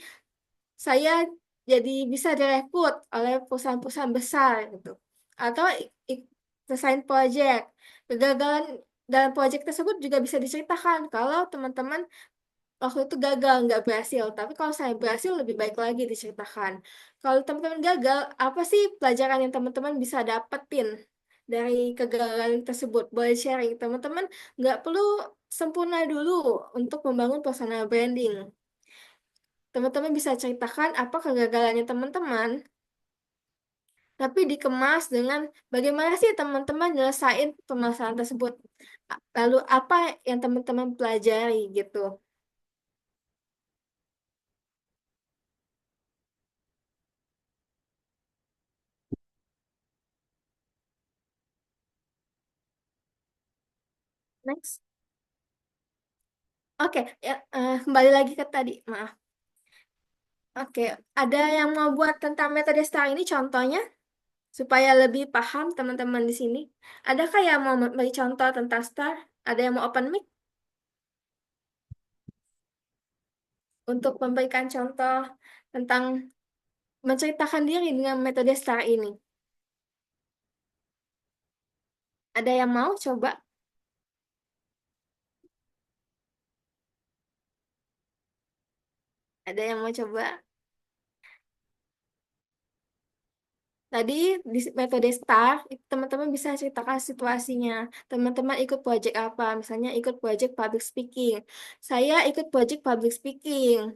[SPEAKER 3] saya jadi bisa direkrut oleh perusahaan-perusahaan besar gitu. Atau selesai proyek. Kegagalan dalam proyek tersebut juga bisa diceritakan kalau teman-teman waktu itu gagal, nggak berhasil. Tapi kalau saya berhasil, lebih baik lagi diceritakan. Kalau teman-teman gagal, apa sih pelajaran yang teman-teman bisa dapetin dari kegagalan tersebut? Boleh sharing. Teman-teman nggak perlu sempurna dulu untuk membangun personal branding. Teman-teman bisa ceritakan apa kegagalannya teman-teman, tapi dikemas dengan bagaimana sih teman-teman nyelesain permasalahan tersebut. Lalu apa yang teman-teman pelajari gitu. Next. Oke, ya, kembali lagi ke tadi, maaf. Oke, ada yang mau buat tentang metode STAR ini contohnya? supaya lebih paham teman-teman di sini. Adakah yang mau beri contoh tentang STAR? Ada yang mau open mic untuk memberikan contoh tentang menceritakan diri dengan metode STAR ini? Ada yang mau coba? Ada yang mau coba? Tadi di metode STAR, teman-teman bisa ceritakan situasinya. Teman-teman ikut project apa? Misalnya ikut project public speaking. Saya ikut project public speaking.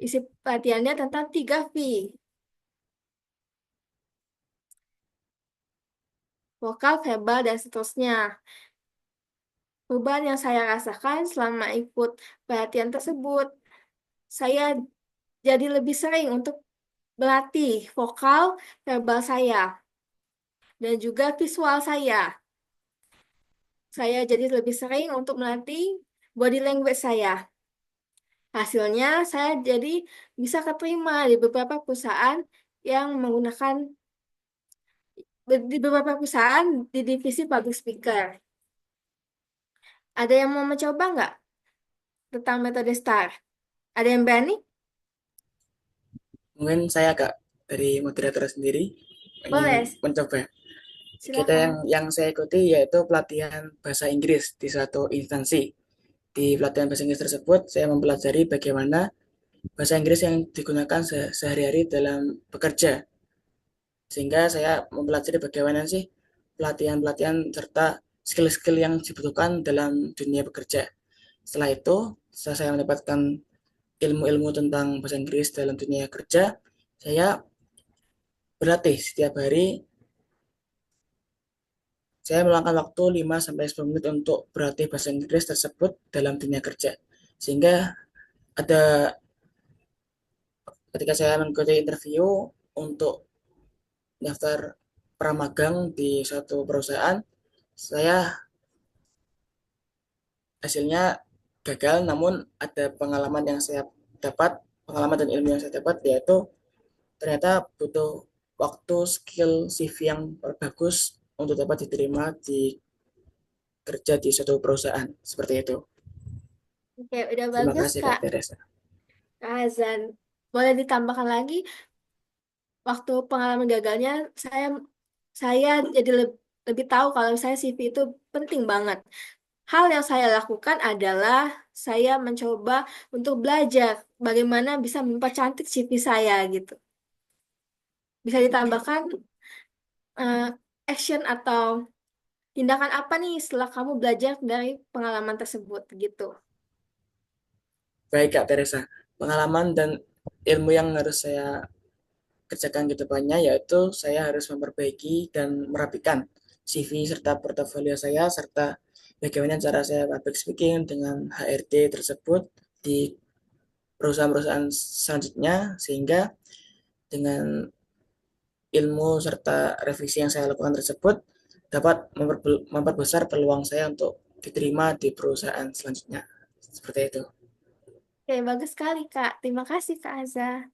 [SPEAKER 3] Isi pelatihannya tentang 3V. Vokal, verbal, dan seterusnya. Perubahan yang saya rasakan selama ikut pelatihan tersebut, saya jadi lebih sering untuk melatih vokal, verbal saya, dan juga visual saya. Saya jadi lebih sering untuk melatih body language saya. Hasilnya, saya jadi bisa keterima di beberapa perusahaan yang menggunakan di beberapa perusahaan di divisi public speaker. Ada yang mau mencoba nggak tentang metode STAR? Ada yang berani?
[SPEAKER 2] Mungkin saya Kak dari moderator sendiri ingin
[SPEAKER 3] Boleh,
[SPEAKER 2] mencoba. Kita yang
[SPEAKER 3] silakan.
[SPEAKER 2] saya ikuti yaitu pelatihan bahasa Inggris di suatu instansi. Di pelatihan bahasa Inggris tersebut, saya mempelajari bagaimana bahasa Inggris yang digunakan sehari-hari dalam bekerja. Sehingga saya mempelajari bagaimana sih pelatihan-pelatihan serta skill-skill yang dibutuhkan dalam dunia bekerja. Setelah itu, setelah saya mendapatkan ilmu-ilmu tentang bahasa Inggris dalam dunia kerja, saya berlatih setiap hari. Saya meluangkan waktu 5 sampai 10 menit untuk berlatih bahasa Inggris tersebut dalam dunia kerja. Sehingga ada ketika saya mengikuti interview untuk daftar pramagang di suatu perusahaan, saya hasilnya gagal, namun ada pengalaman yang saya dapat, pengalaman dan ilmu yang saya dapat, yaitu ternyata butuh waktu, skill, CV yang bagus untuk dapat diterima di kerja di suatu perusahaan seperti itu.
[SPEAKER 3] Oke, udah
[SPEAKER 2] Terima
[SPEAKER 3] bagus,
[SPEAKER 2] kasih Kak
[SPEAKER 3] Kak.
[SPEAKER 2] Teresa.
[SPEAKER 3] Kak Azan. Boleh ditambahkan lagi, waktu pengalaman gagalnya, saya saya jadi lebih tahu kalau saya CV itu penting banget. Hal yang saya lakukan adalah saya mencoba untuk belajar bagaimana bisa mempercantik CV saya gitu. Bisa ditambahkan eh, action atau tindakan apa nih setelah kamu belajar dari pengalaman tersebut gitu.
[SPEAKER 2] Baik Kak Teresa, pengalaman dan ilmu yang harus saya kerjakan ke depannya yaitu saya harus memperbaiki dan merapikan CV serta portofolio saya serta bagaimana cara saya public speaking dengan HRD tersebut di perusahaan-perusahaan selanjutnya sehingga dengan ilmu serta revisi yang saya lakukan tersebut dapat memperbesar peluang saya untuk diterima di perusahaan selanjutnya. Seperti itu.
[SPEAKER 3] Oke, bagus sekali Kak. Terima kasih Kak Aza.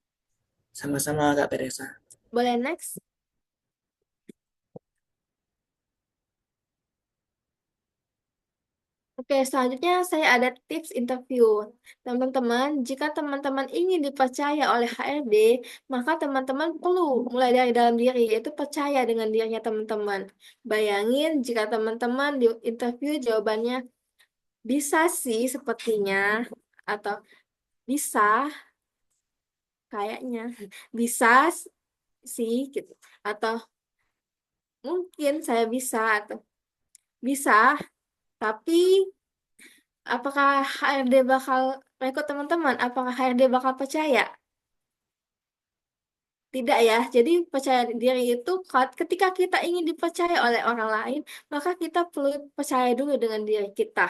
[SPEAKER 2] Sama-sama Kak Teresa.
[SPEAKER 3] Boleh next? Oke, selanjutnya saya ada tips interview. Teman-teman, jika teman-teman ingin dipercaya oleh HRD, maka teman-teman perlu mulai dari dalam diri, yaitu percaya dengan dirinya teman-teman. Bayangin jika teman-teman di interview jawabannya bisa sih sepertinya, atau bisa kayaknya, bisa sih gitu. Atau mungkin saya bisa, atau bisa, tapi apakah HRD bakal rekrut teman-teman? Apakah HRD bakal percaya? Tidak ya. Jadi percaya diri itu ketika kita ingin dipercaya oleh orang lain, maka kita perlu percaya dulu dengan diri kita.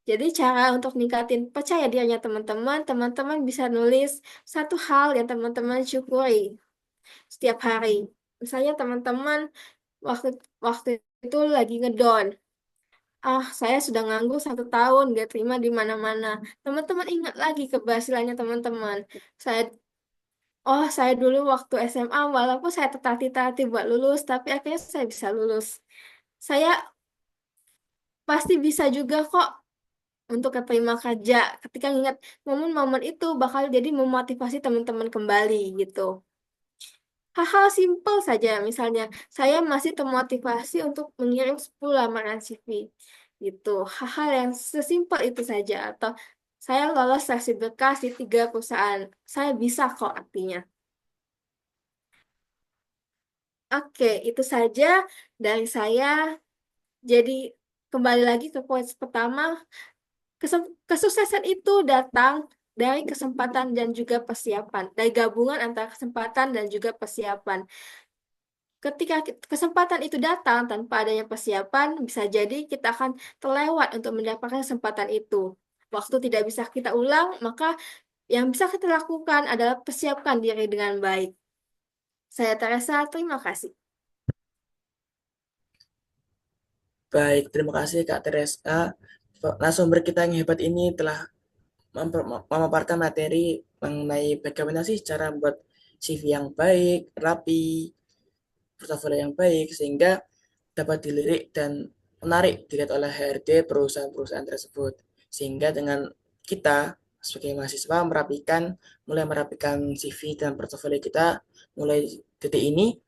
[SPEAKER 3] Jadi cara untuk ningkatin percaya dirinya teman-teman, teman-teman bisa nulis satu hal yang teman-teman syukuri setiap hari. Misalnya teman-teman waktu waktu itu lagi ngedown. Ah, saya sudah nganggur 1 tahun, gak terima di mana-mana. Teman-teman ingat lagi keberhasilannya teman-teman. Saya Oh, saya dulu waktu SMA, walaupun saya tertatih-tatih buat lulus, tapi akhirnya saya bisa lulus. Saya pasti bisa juga kok untuk keterima kerja. Ketika ingat momen-momen itu bakal jadi memotivasi teman-teman kembali gitu. Hal-hal simpel saja, misalnya saya masih termotivasi untuk mengirim 10 lamaran CV gitu. Hal-hal yang sesimpel itu saja. Atau saya lolos seleksi berkas di 3 perusahaan. Saya bisa kok artinya. Oke, itu saja dari saya. Jadi kembali lagi ke poin pertama, kesuksesan itu datang dari kesempatan dan juga persiapan, dari gabungan antara kesempatan dan juga persiapan. Ketika kesempatan itu datang tanpa adanya persiapan, bisa jadi kita akan terlewat untuk mendapatkan kesempatan itu. Waktu tidak bisa kita ulang, maka yang bisa kita lakukan adalah persiapkan diri dengan baik. Saya Teresa, terima kasih.
[SPEAKER 2] Baik, terima kasih Kak Tereska. Narasumber kita yang hebat ini telah memaparkan materi mengenai bagaimana sih cara membuat CV yang baik, rapi, portofolio yang baik, sehingga dapat dilirik dan menarik dilihat oleh HRD perusahaan-perusahaan tersebut. Sehingga dengan kita sebagai mahasiswa mulai merapikan CV dan portofolio kita mulai detik ini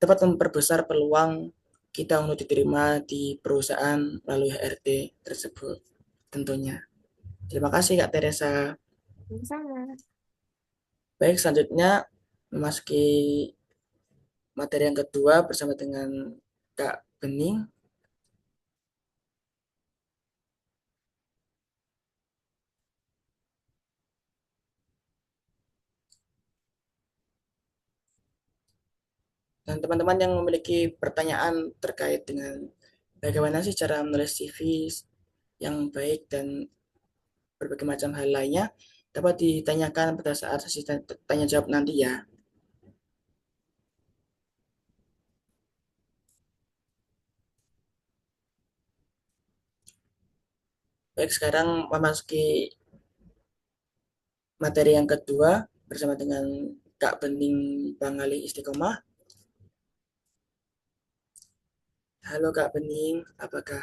[SPEAKER 2] dapat memperbesar peluang kita untuk diterima di perusahaan melalui HRD tersebut tentunya. Terima kasih Kak Teresa.
[SPEAKER 3] Sama.
[SPEAKER 2] Baik, selanjutnya memasuki materi yang kedua bersama dengan Kak Bening. Dan teman-teman yang memiliki pertanyaan terkait dengan bagaimana sih cara menulis CV yang baik dan berbagai macam hal lainnya, dapat ditanyakan pada saat sesi tanya jawab nanti ya. Baik, sekarang memasuki materi yang kedua bersama dengan Kak Bening Bangali Istiqomah. Halo Kak Bening, apakah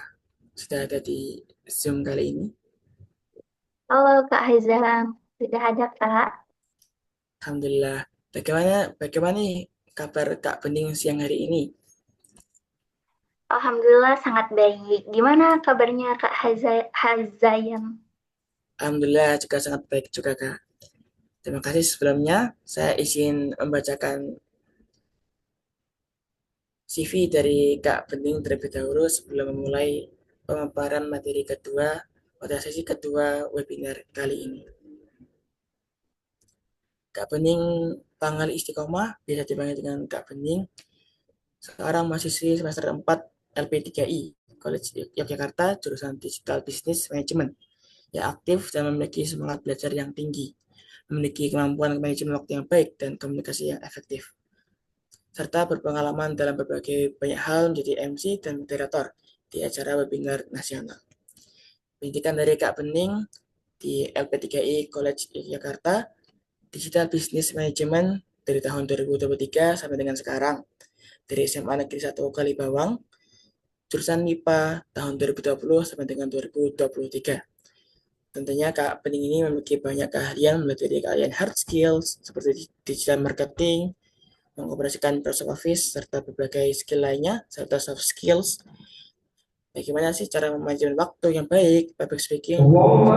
[SPEAKER 2] sudah ada di Zoom kali ini?
[SPEAKER 1] Halo Kak Haizam, sudah ada Kak?
[SPEAKER 2] Alhamdulillah. Bagaimana nih kabar Kak Bening siang hari ini?
[SPEAKER 1] Alhamdulillah sangat baik. Gimana kabarnya Kak Hazayam?
[SPEAKER 2] Alhamdulillah juga sangat baik juga Kak. Terima kasih sebelumnya. Saya izin membacakan CV dari Kak Bening terlebih dahulu sebelum memulai pemaparan materi kedua pada sesi kedua webinar kali ini. Kak Bening Pangali Istiqomah, bisa dipanggil dengan Kak Bening, seorang mahasiswi semester 4 LP3I, College Yogyakarta, jurusan Digital Business Management, yang aktif dan memiliki semangat belajar yang tinggi, memiliki kemampuan manajemen waktu yang baik dan komunikasi yang efektif, serta berpengalaman dalam berbagai banyak hal menjadi MC dan moderator di acara webinar nasional. Pendidikan dari Kak Bening di LP3I College Yogyakarta, Digital Business Management dari tahun 2023 sampai dengan sekarang, dari SMA Negeri 1 Kalibawang, jurusan MIPA tahun 2020 sampai dengan 2023. Tentunya Kak Bening ini memiliki banyak keahlian, mulai dari keahlian hard skills seperti digital marketing, mengoperasikan Microsoft Office, serta berbagai skill lainnya, serta soft skills. Bagaimana sih cara memanajemen waktu yang baik, public speaking,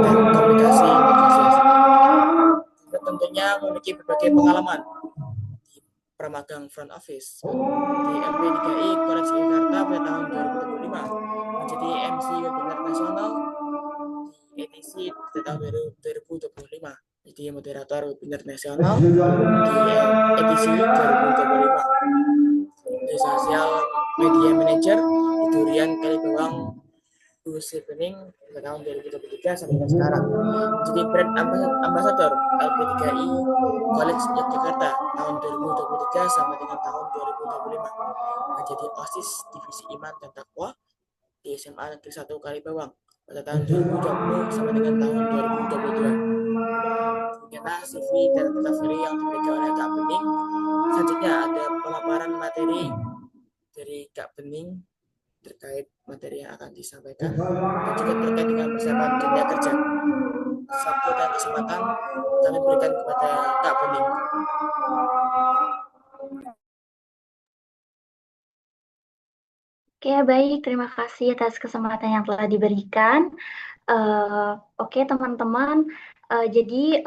[SPEAKER 2] dan komunikasi negosiasi. Kita tentunya memiliki berbagai pengalaman di pramagang front office di MP3I Koreksi Jakarta pada tahun 2025, menjadi MC webinar nasional di ETC pada tahun 2025, jadi moderator webinar nasional di ETC 2025, di sosial media manager di Durian Kalibawang Industri Bening pada tahun 2023 sampai dengan sekarang. Jadi brand ambassador LP3I College Yogyakarta tahun 2023 sampai dengan tahun 2025. Menjadi OSIS Divisi Iman dan Takwa di SMA Negeri 1 Kalibawang pada tahun 2020 sampai dengan tahun 2022. Inilah CV dan portofolio yang dimiliki oleh Kak Bening. Selanjutnya ada pemaparan materi dari Kak Bening terkait materi yang akan disampaikan dan juga terkait dengan persiapan dunia kerja. Waktu dan kesempatan kami berikan kepada Kak Bening.
[SPEAKER 4] Oke, baik. Terima kasih atas kesempatan yang telah diberikan. Oke, teman-teman. Jadi,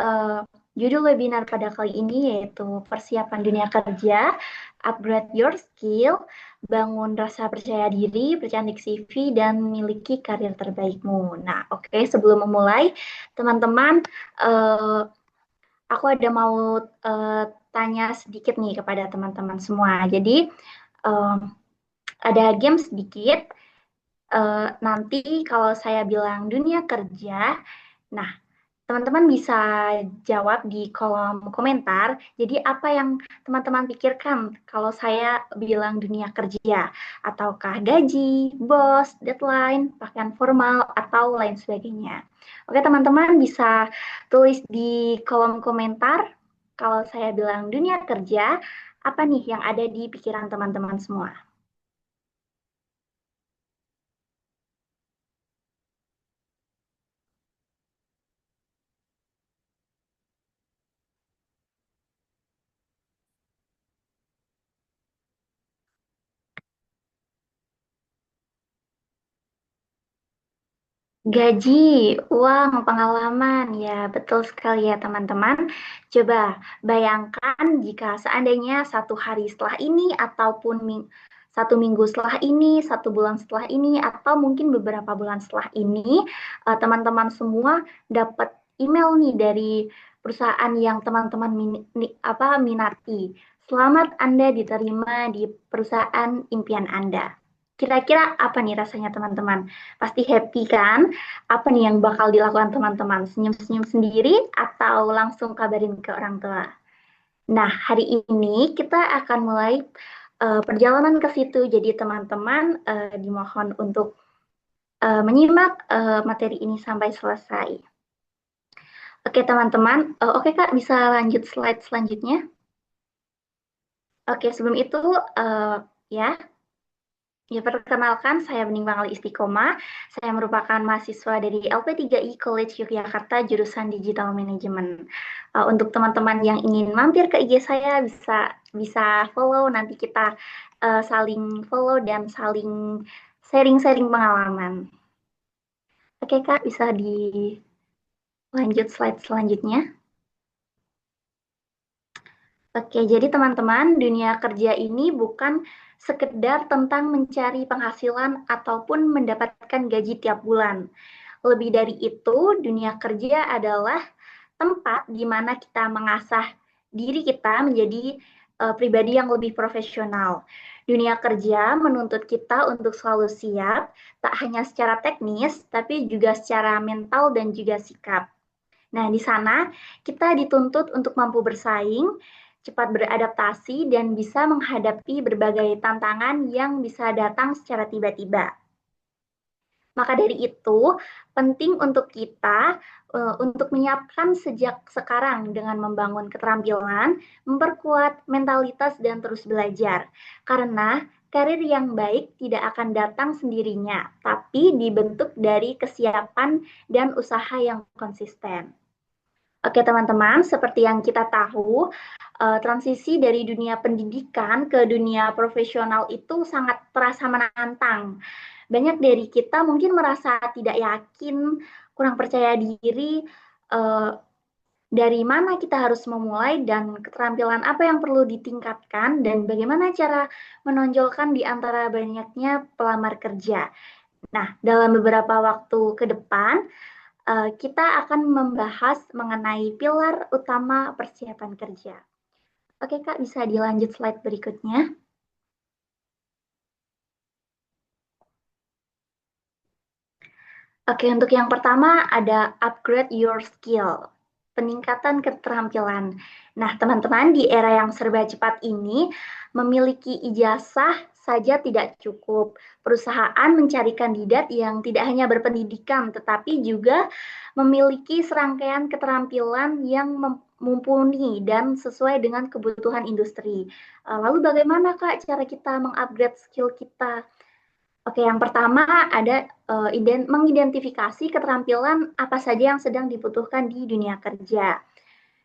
[SPEAKER 4] judul webinar pada kali ini yaitu persiapan dunia kerja, upgrade your skill, bangun rasa percaya diri, percantik CV, dan miliki karir terbaikmu. Nah, oke, sebelum memulai, teman-teman, aku ada mau tanya sedikit nih kepada teman-teman semua. Jadi, ada game sedikit. Nanti kalau saya bilang dunia kerja, nah teman-teman bisa jawab di kolom komentar. Jadi apa yang teman-teman pikirkan kalau saya bilang dunia kerja? Ataukah gaji, bos, deadline, pakaian formal, atau lain sebagainya. Oke teman-teman bisa tulis di kolom komentar kalau saya bilang dunia kerja, apa nih yang ada di pikiran teman-teman semua? Gaji, uang, pengalaman, ya betul sekali ya teman-teman. Coba bayangkan jika seandainya satu hari setelah ini ataupun satu minggu setelah ini, satu bulan setelah ini, atau mungkin beberapa bulan setelah ini, teman-teman semua dapat email nih dari perusahaan yang teman-teman minati. Selamat Anda diterima di perusahaan impian Anda. Kira-kira apa nih rasanya teman-teman? Pasti happy kan? Apa nih yang bakal dilakukan teman-teman? Senyum-senyum sendiri atau langsung kabarin ke orang tua? Nah, hari ini kita akan mulai perjalanan ke situ. Jadi teman-teman dimohon untuk menyimak materi ini sampai selesai. Oke teman-teman, oke Kak bisa lanjut slide selanjutnya. Oke sebelum itu ya. Ya, perkenalkan, saya Bening Bangali Istiqomah. Saya merupakan mahasiswa dari LP3I College Yogyakarta, jurusan Digital Management. Untuk teman-teman yang ingin mampir ke IG saya, bisa follow, nanti kita saling follow dan saling sharing-sharing pengalaman. Oke, Kak, bisa dilanjut slide selanjutnya. Oke, jadi teman-teman, dunia kerja ini bukan sekedar tentang mencari penghasilan ataupun mendapatkan gaji tiap bulan. Lebih dari itu, dunia kerja adalah tempat di mana kita mengasah diri kita menjadi pribadi yang lebih profesional. Dunia kerja menuntut kita untuk selalu siap, tak hanya secara teknis, tapi juga secara mental dan juga sikap. Nah, di sana kita dituntut untuk mampu bersaing, cepat beradaptasi, dan bisa menghadapi berbagai tantangan yang bisa datang secara tiba-tiba. Maka dari itu, penting untuk kita untuk menyiapkan sejak sekarang dengan membangun keterampilan, memperkuat mentalitas, dan terus belajar. Karena karir yang baik tidak akan datang sendirinya, tapi dibentuk dari kesiapan dan usaha yang konsisten. Oke teman-teman, seperti yang kita tahu, transisi dari dunia pendidikan ke dunia profesional itu sangat terasa menantang. Banyak dari kita mungkin merasa tidak yakin, kurang percaya diri, dari mana kita harus memulai dan keterampilan apa yang perlu ditingkatkan dan bagaimana cara menonjolkan di antara banyaknya pelamar kerja. Nah, dalam beberapa waktu ke depan, kita akan membahas mengenai pilar utama persiapan kerja. Oke Kak, bisa dilanjut slide berikutnya. Oke, untuk yang pertama ada upgrade your skill, peningkatan keterampilan. Nah, teman-teman, di era yang serba cepat ini, memiliki ijazah saja tidak cukup. Perusahaan mencari kandidat yang tidak hanya berpendidikan, tetapi juga memiliki serangkaian keterampilan yang mumpuni dan sesuai dengan kebutuhan industri. Lalu bagaimana Kak cara kita mengupgrade skill kita? Oke, yang pertama ada mengidentifikasi keterampilan apa saja yang sedang dibutuhkan di dunia kerja.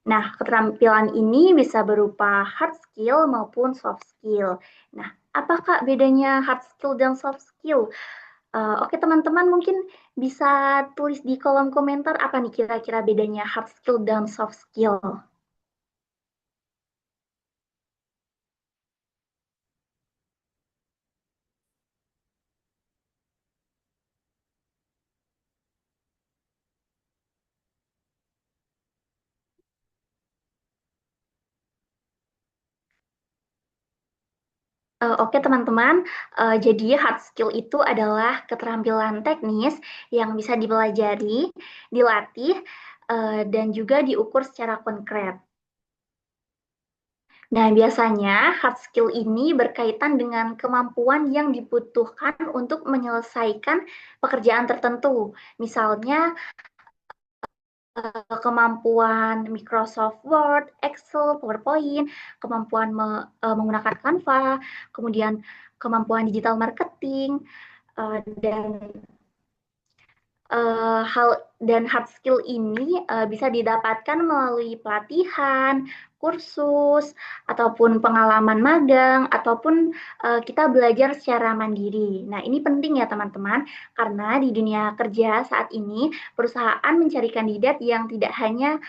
[SPEAKER 4] Nah, keterampilan ini bisa berupa hard skill maupun soft skill. Nah, apa Kak bedanya hard skill dan soft skill? Oke, teman-teman mungkin bisa tulis di kolom komentar apa nih kira-kira bedanya hard skill dan soft skill. Oke teman-teman, jadi hard skill itu adalah keterampilan teknis yang bisa dipelajari, dilatih, dan juga diukur secara konkret. Nah, biasanya hard skill ini berkaitan dengan kemampuan yang dibutuhkan untuk menyelesaikan pekerjaan tertentu. Misalnya, kemampuan Microsoft Word, Excel, PowerPoint, kemampuan menggunakan Canva, kemudian kemampuan digital marketing, dan hard skill ini bisa didapatkan melalui pelatihan, kursus, ataupun pengalaman magang, ataupun kita belajar secara mandiri. Nah, ini penting ya teman-teman, karena di dunia kerja saat ini perusahaan mencari kandidat yang tidak hanya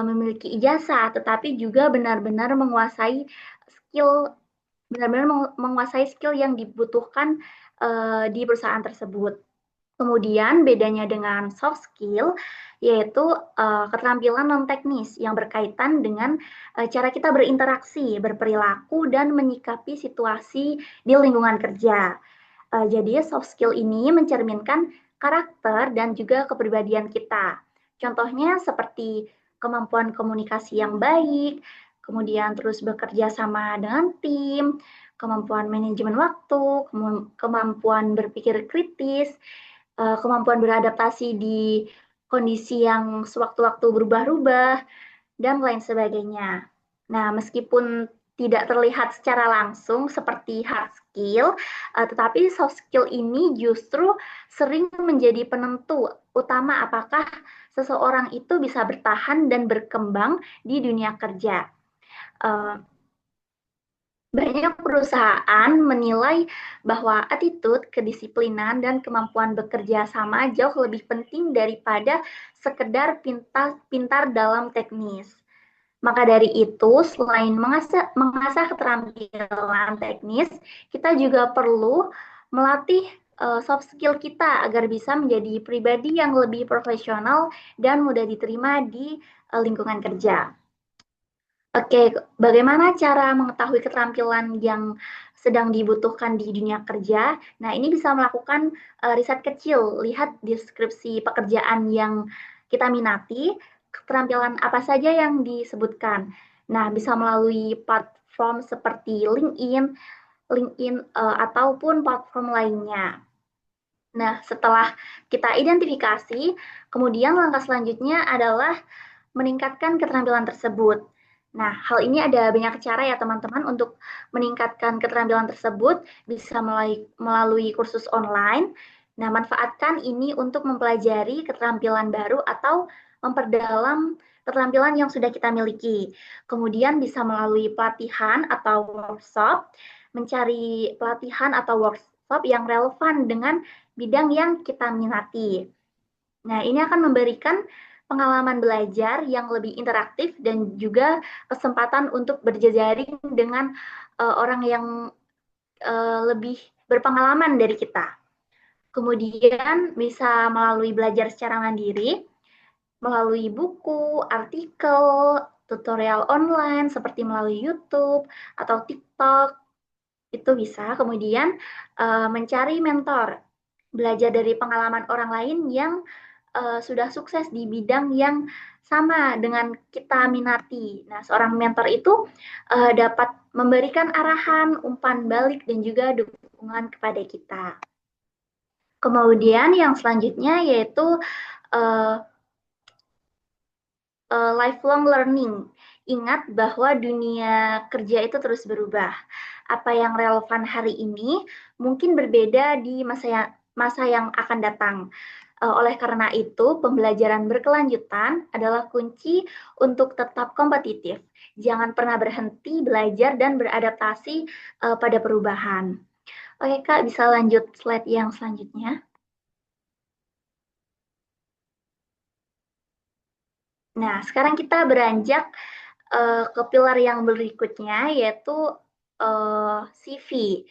[SPEAKER 4] memiliki ijazah, tetapi juga benar-benar menguasai skill yang dibutuhkan di perusahaan tersebut. Kemudian bedanya dengan soft skill yaitu keterampilan non teknis yang berkaitan dengan cara kita berinteraksi, berperilaku dan menyikapi situasi di lingkungan kerja. Jadi soft skill ini mencerminkan karakter dan juga kepribadian kita. Contohnya seperti kemampuan komunikasi yang baik, kemudian terus bekerja sama dengan tim, kemampuan manajemen waktu, kemampuan berpikir kritis, kemampuan beradaptasi di kondisi yang sewaktu-waktu berubah-ubah, dan lain sebagainya. Nah, meskipun tidak terlihat secara langsung seperti hard skill, tetapi soft skill ini justru sering menjadi penentu utama apakah seseorang itu bisa bertahan dan berkembang di dunia kerja. Banyak perusahaan menilai bahwa attitude, kedisiplinan, dan kemampuan bekerja sama jauh lebih penting daripada sekedar pintar dalam teknis. Maka dari itu, selain mengasah keterampilan teknis, kita juga perlu melatih soft skill kita agar bisa menjadi pribadi yang lebih profesional dan mudah diterima di lingkungan kerja. Oke, bagaimana cara mengetahui keterampilan yang sedang dibutuhkan di dunia kerja? Nah, ini bisa melakukan riset kecil, lihat deskripsi pekerjaan yang kita minati, keterampilan apa saja yang disebutkan. Nah, bisa melalui platform seperti LinkedIn ataupun platform lainnya. Nah, setelah kita identifikasi, kemudian langkah selanjutnya adalah meningkatkan keterampilan tersebut. Nah, hal ini ada banyak cara ya teman-teman untuk meningkatkan keterampilan tersebut, bisa melalui kursus online. Nah, manfaatkan ini untuk mempelajari keterampilan baru atau memperdalam keterampilan yang sudah kita miliki. Kemudian bisa melalui pelatihan atau workshop, mencari pelatihan atau workshop yang relevan dengan bidang yang kita minati. Nah, ini akan memberikan pengalaman belajar yang lebih interaktif dan juga kesempatan untuk berjejaring dengan orang yang lebih berpengalaman dari kita. Kemudian bisa melalui belajar secara mandiri, melalui buku, artikel, tutorial online seperti melalui YouTube atau TikTok, itu bisa. Kemudian mencari mentor, belajar dari pengalaman orang lain yang sudah sukses di bidang yang sama dengan kita minati. Nah, seorang mentor itu dapat memberikan arahan, umpan balik, dan juga dukungan kepada kita. Kemudian yang selanjutnya yaitu lifelong learning. Ingat bahwa dunia kerja itu terus berubah. Apa yang relevan hari ini mungkin berbeda di masa yang akan datang. Oleh karena itu, pembelajaran berkelanjutan adalah kunci untuk tetap kompetitif. Jangan pernah berhenti belajar dan beradaptasi pada perubahan. Oke, Kak, bisa lanjut slide yang selanjutnya. Nah, sekarang kita beranjak ke pilar yang berikutnya, yaitu CV.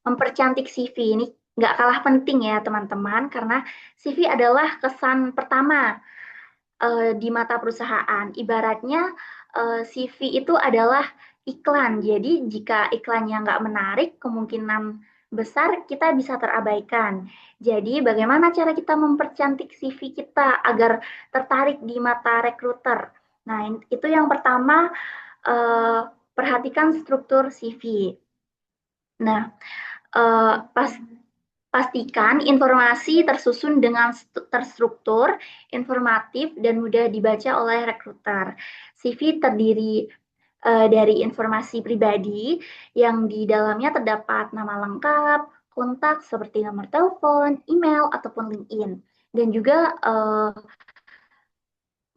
[SPEAKER 4] Mempercantik CV ini nggak kalah penting ya teman-teman, karena CV adalah kesan pertama di mata perusahaan. Ibaratnya CV itu adalah iklan. Jadi jika iklannya nggak menarik, kemungkinan besar kita bisa terabaikan. Jadi bagaimana cara kita mempercantik CV kita agar tertarik di mata rekruter? Nah, itu yang pertama, perhatikan struktur CV. Nah, pastikan informasi tersusun dengan terstruktur, informatif, dan mudah dibaca oleh rekruter. CV terdiri dari informasi pribadi yang di dalamnya terdapat nama lengkap, kontak seperti nomor telepon, email, ataupun LinkedIn. Dan juga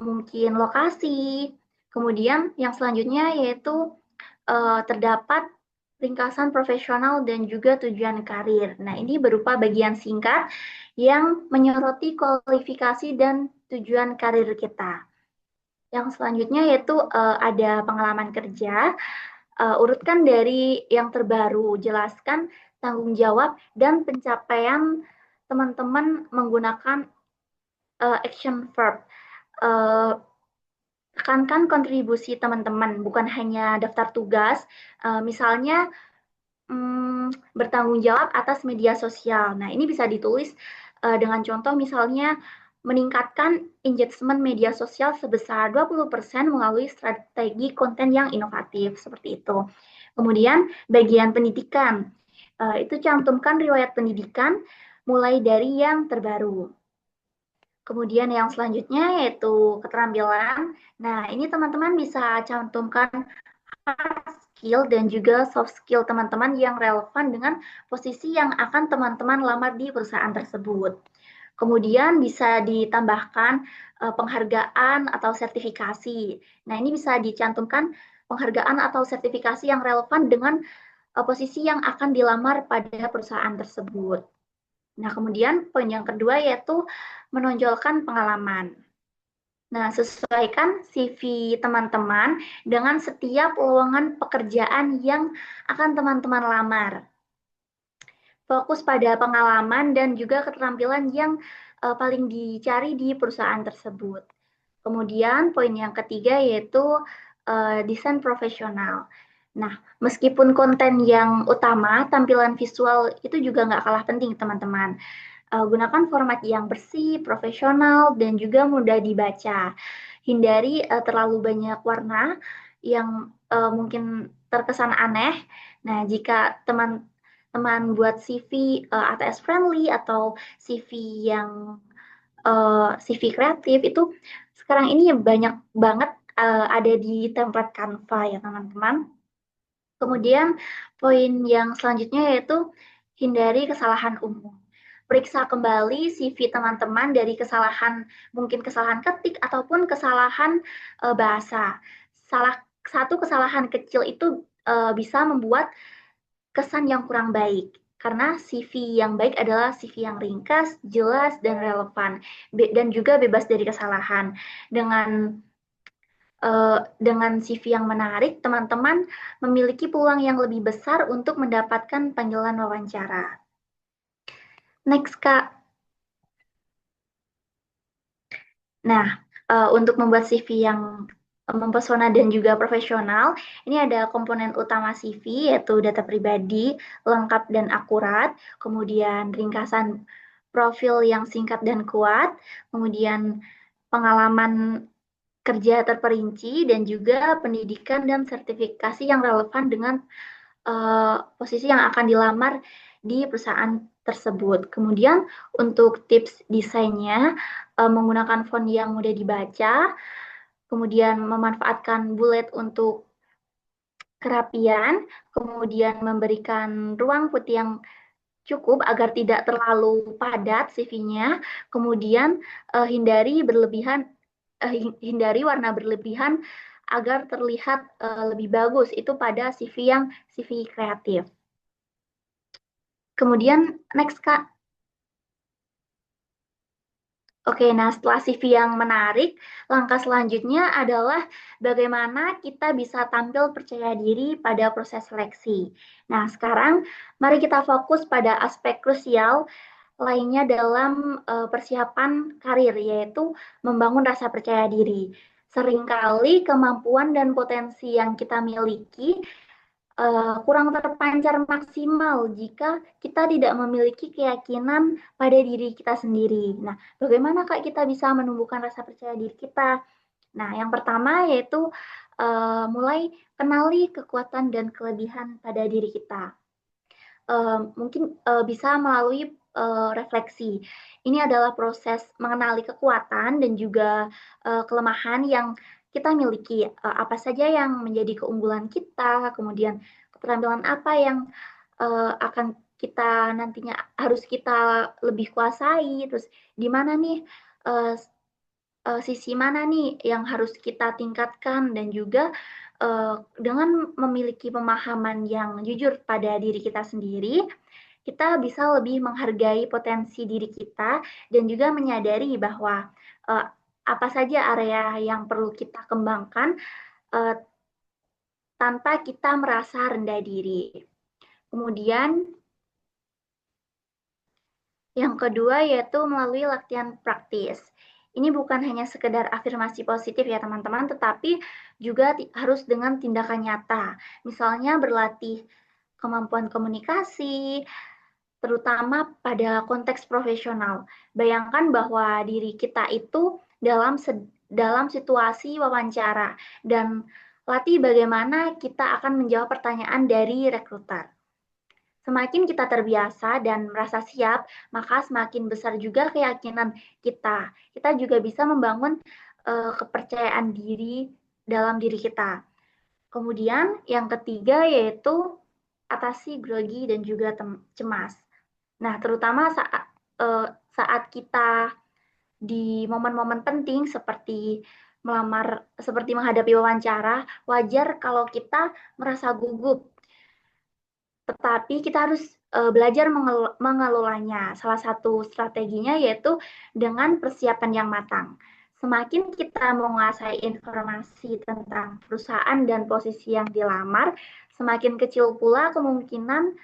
[SPEAKER 4] mungkin lokasi. Kemudian yang selanjutnya yaitu terdapat ringkasan profesional dan juga tujuan karir. Nah, ini berupa bagian singkat yang menyoroti kualifikasi dan tujuan karir kita. Yang selanjutnya yaitu ada pengalaman kerja. Urutkan dari yang terbaru, jelaskan tanggung jawab dan pencapaian teman-teman menggunakan action verb. Tekankan kontribusi teman-teman, bukan hanya daftar tugas. Misalnya bertanggung jawab atas media sosial. Nah, ini bisa ditulis dengan contoh misalnya meningkatkan engagement media sosial sebesar 20% melalui strategi konten yang inovatif, seperti itu. Kemudian bagian pendidikan, itu cantumkan riwayat pendidikan mulai dari yang terbaru. Kemudian yang selanjutnya yaitu keterampilan. Nah, ini teman-teman bisa cantumkan hard skill dan juga soft skill teman-teman yang relevan dengan posisi yang akan teman-teman lamar di perusahaan tersebut. Kemudian bisa ditambahkan penghargaan atau sertifikasi. Nah, ini bisa dicantumkan penghargaan atau sertifikasi yang relevan dengan posisi yang akan dilamar pada perusahaan tersebut. Nah, kemudian poin yang kedua yaitu menonjolkan pengalaman. Nah, sesuaikan CV teman-teman dengan setiap lowongan pekerjaan yang akan teman-teman lamar. Fokus pada pengalaman dan juga keterampilan yang paling dicari di perusahaan tersebut. Kemudian poin yang ketiga yaitu desain profesional. Nah, meskipun konten yang utama, tampilan visual itu juga nggak kalah penting teman-teman. Gunakan format yang bersih, profesional, dan juga mudah dibaca. Hindari terlalu banyak warna yang mungkin terkesan aneh. Nah, jika teman-teman buat CV ATS friendly atau CV yang CV kreatif itu sekarang ini banyak banget ada di template Canva ya teman-teman. Kemudian poin yang selanjutnya yaitu hindari kesalahan umum. Periksa kembali CV teman-teman dari mungkin kesalahan ketik ataupun kesalahan bahasa. Satu kesalahan kecil itu bisa membuat kesan yang kurang baik. Karena CV yang baik adalah CV yang ringkas, jelas, dan relevan. Dan juga bebas dari kesalahan. Dengan CV yang menarik, teman-teman memiliki peluang yang lebih besar untuk mendapatkan panggilan wawancara. Next, Kak. Nah, untuk membuat CV yang mempesona dan juga profesional, ini ada komponen utama CV, yaitu data pribadi, lengkap dan akurat, kemudian ringkasan profil yang singkat dan kuat, kemudian pengalaman kerja terperinci, dan juga pendidikan dan sertifikasi yang relevan dengan posisi yang akan dilamar di perusahaan tersebut. Kemudian untuk tips desainnya, menggunakan font yang mudah dibaca, kemudian memanfaatkan bullet untuk kerapian, kemudian memberikan ruang putih yang cukup agar tidak terlalu padat CV-nya, kemudian hindari warna berlebihan agar terlihat lebih bagus itu pada CV kreatif. Kemudian next Kak. Oke, nah setelah CV yang menarik, langkah selanjutnya adalah bagaimana kita bisa tampil percaya diri pada proses seleksi. Nah, sekarang mari kita fokus pada aspek krusial lainnya dalam persiapan karir, yaitu membangun rasa percaya diri. Seringkali kemampuan dan potensi yang kita miliki kurang terpancar maksimal jika kita tidak memiliki keyakinan pada diri kita sendiri. Nah, bagaimana Kak kita bisa menumbuhkan rasa percaya diri kita? Nah, yang pertama yaitu mulai kenali kekuatan dan kelebihan pada diri kita. Mungkin bisa melalui refleksi. Ini adalah proses mengenali kekuatan dan juga kelemahan yang kita miliki. Apa saja yang menjadi keunggulan kita, kemudian keterampilan apa yang akan kita nantinya harus kita lebih kuasai, terus di mana nih uh, sisi mana nih yang harus kita tingkatkan, dan juga dengan memiliki pemahaman yang jujur pada diri kita sendiri, kita bisa lebih menghargai potensi diri kita dan juga menyadari bahwa apa saja area yang perlu kita kembangkan uh, tanpa kita merasa rendah diri. Kemudian yang kedua yaitu melalui latihan praktis. Ini bukan hanya sekedar afirmasi positif ya teman-teman, tetapi juga harus dengan tindakan nyata. Misalnya berlatih kemampuan komunikasi, terutama pada konteks profesional. Bayangkan bahwa diri kita itu dalam situasi wawancara, dan latih bagaimana kita akan menjawab pertanyaan dari rekruter. Semakin kita terbiasa dan merasa siap, maka semakin besar juga keyakinan kita. Kita juga bisa membangun kepercayaan diri dalam diri kita. Kemudian yang ketiga yaitu atasi grogi dan juga cemas. Nah, terutama saat kita di momen-momen penting seperti menghadapi wawancara, wajar kalau kita merasa gugup, tetapi kita harus belajar mengelolanya. Salah satu strateginya yaitu dengan persiapan yang matang. Semakin kita menguasai informasi tentang perusahaan dan posisi yang dilamar, semakin kecil pula kemungkinan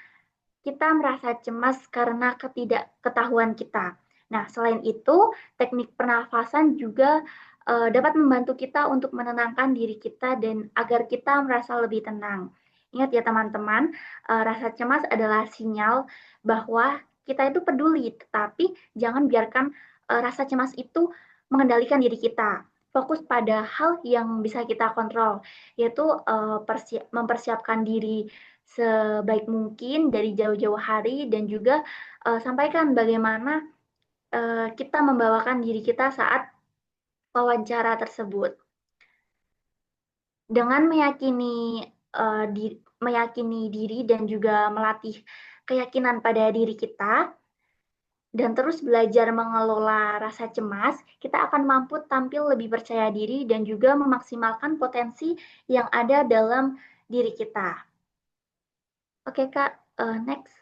[SPEAKER 4] kita merasa cemas karena ketidakketahuan kita. Nah, selain itu, teknik pernafasan juga dapat membantu kita untuk menenangkan diri kita dan agar kita merasa lebih tenang. Ingat ya teman-teman, rasa cemas adalah sinyal bahwa kita itu peduli, tetapi jangan biarkan rasa cemas itu mengendalikan diri kita. Fokus pada hal yang bisa kita kontrol, yaitu mempersiapkan diri sebaik mungkin dari jauh-jauh hari, dan juga sampaikan bagaimana kita membawakan diri kita saat wawancara tersebut. Dengan meyakini diri dan juga melatih keyakinan pada diri kita, dan terus belajar mengelola rasa cemas, kita akan mampu tampil lebih percaya diri dan juga memaksimalkan potensi yang ada dalam diri kita. Oke Kak, next.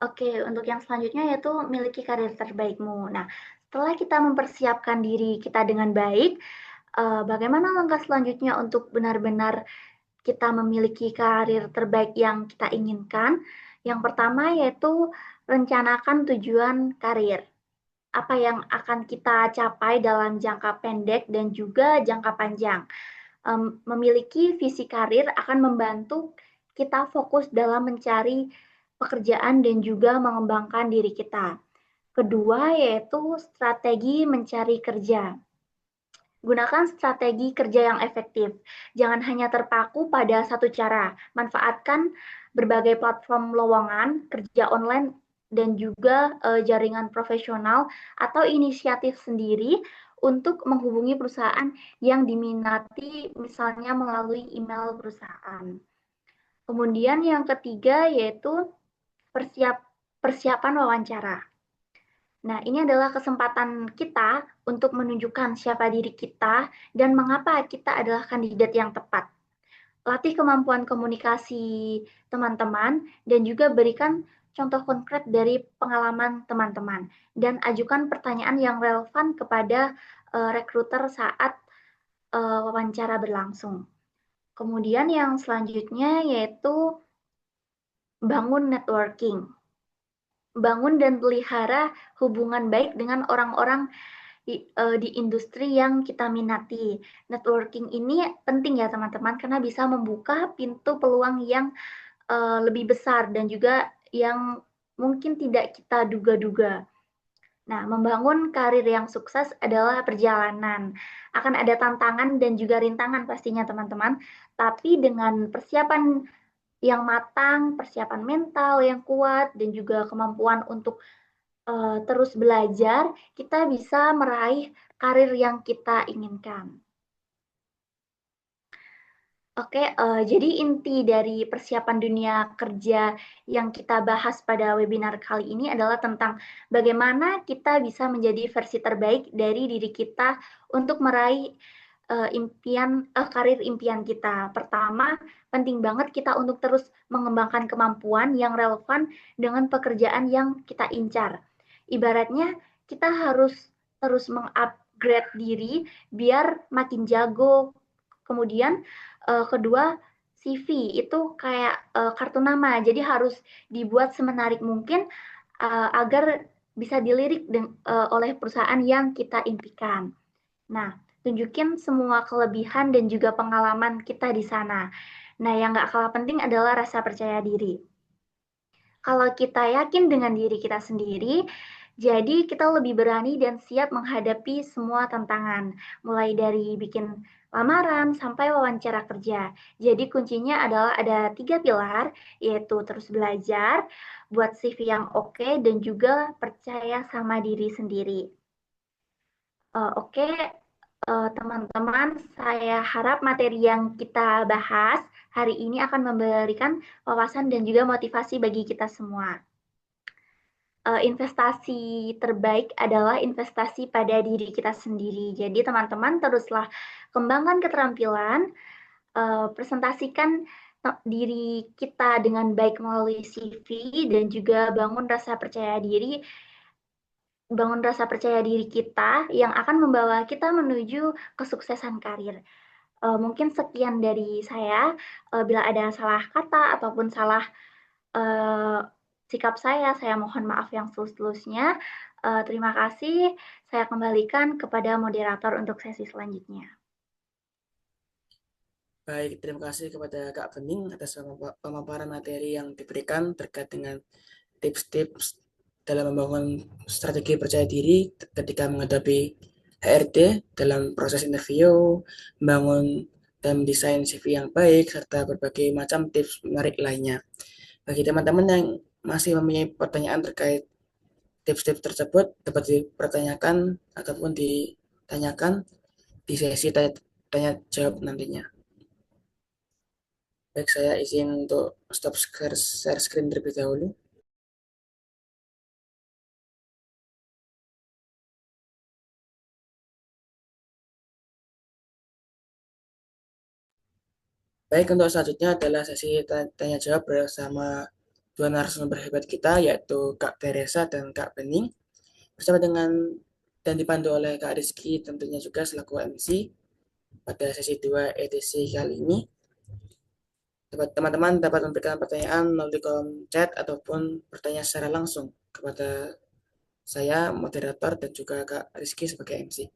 [SPEAKER 4] Oke, untuk yang selanjutnya yaitu miliki karir terbaikmu. Nah, setelah kita mempersiapkan diri kita dengan baik, bagaimana langkah selanjutnya untuk benar-benar kita memiliki karir terbaik yang kita inginkan? Yang pertama yaitu rencanakan tujuan karir. Apa yang akan kita capai dalam jangka pendek dan juga jangka panjang. Memiliki visi karir akan membantu kita fokus dalam mencari pekerjaan dan juga mengembangkan diri kita. Kedua yaitu strategi mencari kerja. Gunakan strategi kerja yang efektif. Jangan hanya terpaku pada satu cara. Manfaatkan berbagai platform lowongan, kerja online, dan juga jaringan profesional atau inisiatif sendiri untuk menghubungi perusahaan yang diminati, misalnya melalui email perusahaan. Kemudian yang ketiga yaitu persiapan wawancara. Nah, ini adalah kesempatan kita untuk menunjukkan siapa diri kita dan mengapa kita adalah kandidat yang tepat. Latih kemampuan komunikasi teman-teman dan juga berikan contoh konkret dari pengalaman teman-teman dan ajukan pertanyaan yang relevan kepada rekruter saat wawancara berlangsung. Kemudian yang selanjutnya yaitu bangun networking. Bangun dan pelihara hubungan baik dengan orang-orang di industri yang kita minati. Networking ini penting ya teman-teman karena bisa membuka pintu peluang yang lebih besar dan juga yang mungkin tidak kita duga-duga. Nah, membangun karir yang sukses adalah perjalanan. Akan ada tantangan dan juga rintangan pastinya teman-teman, tapi dengan persiapan yang matang, persiapan mental yang kuat, dan juga kemampuan untuk terus belajar, kita bisa meraih karir yang kita inginkan. Oke, jadi inti dari persiapan dunia kerja yang kita bahas pada webinar kali ini adalah tentang bagaimana kita bisa menjadi versi terbaik dari diri kita untuk meraih karir impian kita. Pertama, penting banget kita untuk terus mengembangkan kemampuan yang relevan dengan pekerjaan yang kita incar. Ibaratnya kita harus terus mengupgrade diri biar makin jago. Kemudian kedua, CV itu kayak kartu nama, jadi harus dibuat semenarik mungkin agar bisa dilirik oleh perusahaan yang kita impikan. Nah, tunjukin semua kelebihan dan juga pengalaman kita di sana. Nah, yang nggak kalah penting adalah rasa percaya diri. Kalau kita yakin dengan diri kita sendiri, jadi kita lebih berani dan siap menghadapi semua tantangan, mulai dari bikin lamaran sampai wawancara kerja. Jadi kuncinya adalah ada 3 pilar, yaitu terus belajar, buat CV yang oke, dan juga percaya sama diri sendiri. Oke, teman-teman, saya harap materi yang kita bahas hari ini akan memberikan wawasan dan juga motivasi bagi kita semua. Investasi terbaik adalah investasi pada diri kita sendiri. Jadi teman-teman teruslah kembangkan keterampilan, presentasikan diri kita dengan baik melalui CV dan juga bangun rasa percaya diri kita yang akan membawa kita menuju kesuksesan karir. Mungkin sekian dari saya. Bila ada salah kata ataupun salah sikap saya mohon maaf yang tulus-tulusnya. Terima kasih. Saya kembalikan kepada moderator untuk sesi selanjutnya.
[SPEAKER 2] Baik, terima kasih kepada Kak Bening atas pemaparan materi yang diberikan terkait dengan tips-tips dalam membangun strategi percaya diri ketika menghadapi HRD dalam proses interview, membangun dan mendesain CV yang baik, serta berbagai macam tips menarik lainnya. Bagi teman-teman yang masih mempunyai pertanyaan terkait tips-tips tersebut, dapat dipertanyakan ataupun ditanyakan di sesi tanya jawab nantinya. Baik, saya izin untuk stop share screen terlebih dahulu. Baik, untuk selanjutnya adalah sesi tanya jawab bersama dua narasumber hebat kita, yaitu Kak Teresa dan Kak Bening, bersama dengan dan dipandu oleh Kak Rizky tentunya juga selaku MC pada sesi 2 ETC kali ini. Teman-teman dapat memberikan pertanyaan melalui kolom chat ataupun bertanya secara langsung kepada saya, moderator, dan juga Kak Rizky sebagai MC.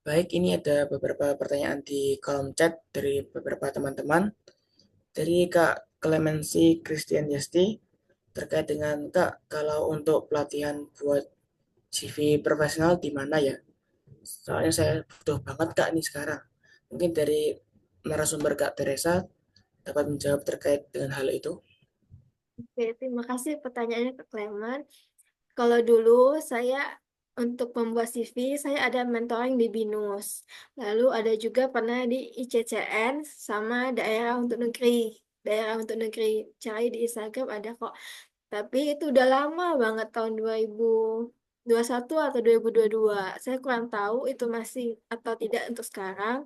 [SPEAKER 2] Baik, ini ada beberapa pertanyaan di kolom chat dari beberapa teman-teman. Dari Kak Clemency Christian Yasti, terkait dengan Kak, kalau untuk pelatihan buat CV profesional di mana ya? Soalnya saya butuh banget Kak ini sekarang. Mungkin dari narasumber Kak Teresa dapat menjawab terkait dengan hal itu.
[SPEAKER 3] Oke, terima kasih pertanyaannya Kak Clement. Kalau dulu saya untuk membuat CV, saya ada mentoring di BINUS. Lalu ada juga pernah di ICCN sama daerah untuk negeri. Daerah untuk negeri. Cari di Instagram ada kok. Tapi itu udah lama banget tahun 2021 atau 2022. Saya kurang tahu itu masih atau tidak untuk sekarang.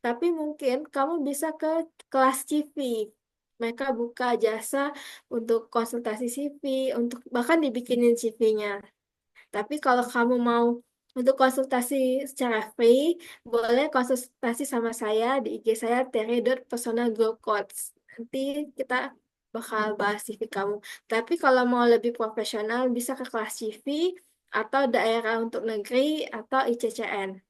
[SPEAKER 3] Tapi mungkin kamu bisa ke kelas CV. Mereka buka jasa untuk konsultasi CV, untuk bahkan dibikinin CV-nya. Tapi kalau kamu mau untuk konsultasi secara free, boleh konsultasi sama saya di IG saya tere.personalgrowcoach. Nanti kita bakal bahas CV kamu. Tapi kalau mau lebih profesional, bisa ke kelas CV atau daerah untuk negeri atau ICCN.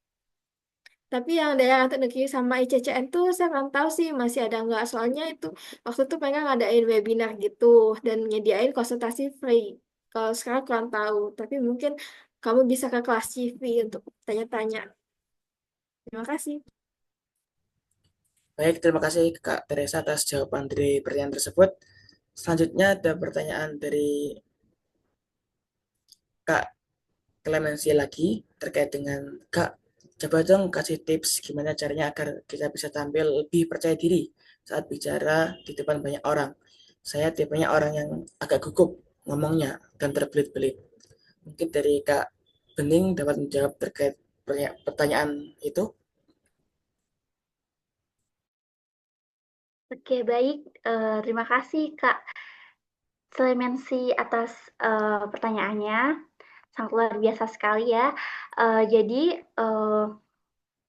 [SPEAKER 3] Tapi yang daerah untuk negeri sama ICCN tuh saya nggak tahu sih masih ada nggak. Soalnya itu waktu itu mereka ngadain webinar gitu dan nyediain konsultasi free. Kalau sekarang kurang tahu, tapi mungkin kamu bisa ke kelas CV untuk tanya-tanya. Terima kasih.
[SPEAKER 2] Baik, terima kasih Kak Teresa atas jawaban dari pertanyaan tersebut. Selanjutnya ada pertanyaan dari Kak Clemency lagi terkait dengan Kak, coba dong kasih tips gimana caranya agar kita bisa tampil lebih percaya diri saat bicara di depan banyak orang. Saya tipenya orang yang agak gugup ngomongnya dan terbelit-belit. Mungkin dari Kak Bening dapat menjawab terkait pertanyaan itu.
[SPEAKER 4] Oke, baik. Terima kasih Kak Clemency atas pertanyaannya. Sangat luar biasa sekali ya. Jadi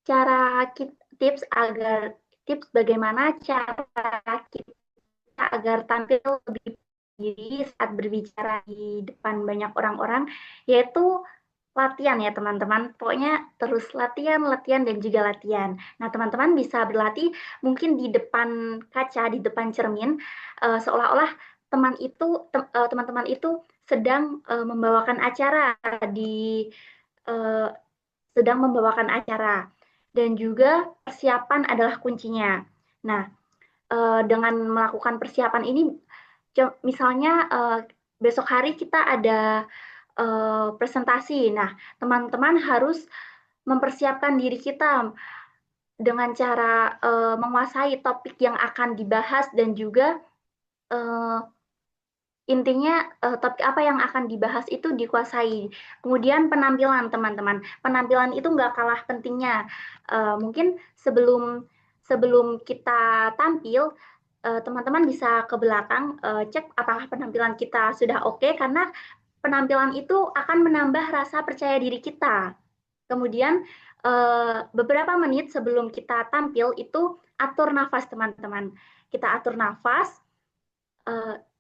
[SPEAKER 4] cara tips bagaimana cara kita agar tampil lebih diri saat berbicara di depan banyak orang-orang, yaitu latihan ya teman-teman. Pokoknya terus latihan, latihan, dan juga latihan. Nah, teman-teman bisa berlatih mungkin di depan kaca, di depan cermin, seolah-olah teman-teman itu sedang membawakan acara di eh, sedang membawakan acara. Dan juga persiapan adalah kuncinya. Nah, dengan melakukan persiapan ini, misalnya besok hari kita ada presentasi. Nah, teman-teman harus mempersiapkan diri kita dengan cara menguasai topik yang akan dibahas dan juga uh, intinya topik apa yang akan dibahas itu dikuasai. Kemudian penampilan teman-teman, penampilan itu nggak kalah pentingnya. Mungkin sebelum sebelum kita tampil, teman-teman bisa ke belakang cek apakah penampilan kita sudah oke, karena penampilan itu akan menambah rasa percaya diri kita. Kemudian beberapa menit sebelum kita tampil itu atur nafas teman-teman. Kita atur nafas,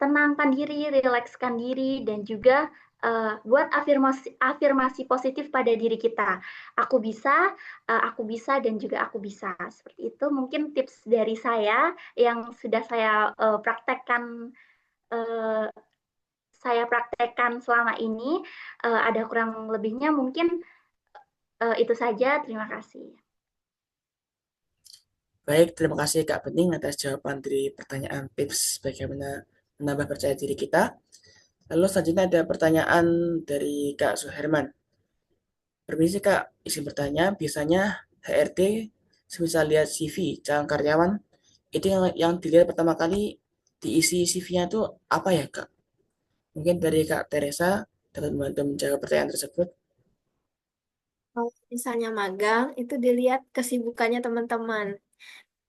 [SPEAKER 4] tenangkan diri, rilekskan diri, dan juga buat afirmasi positif pada diri kita. Aku bisa, dan juga aku bisa. Seperti itu mungkin tips dari saya yang sudah uh, saya praktekkan selama ini. Ada kurang lebihnya mungkin itu saja. Terima kasih.
[SPEAKER 2] Baik, terima kasih Kak Bening atas jawaban dari pertanyaan tips bagaimana menambah percaya diri kita. Lalu selanjutnya ada pertanyaan dari Kak Suherman. Permisi Kak, izin bertanya, biasanya HRD semisal lihat CV calon karyawan, itu yang dilihat pertama kali diisi CV-nya itu apa ya Kak? Mungkin dari Kak Teresa dapat membantu menjawab pertanyaan tersebut.
[SPEAKER 3] Kalau misalnya magang, itu dilihat kesibukannya teman-teman.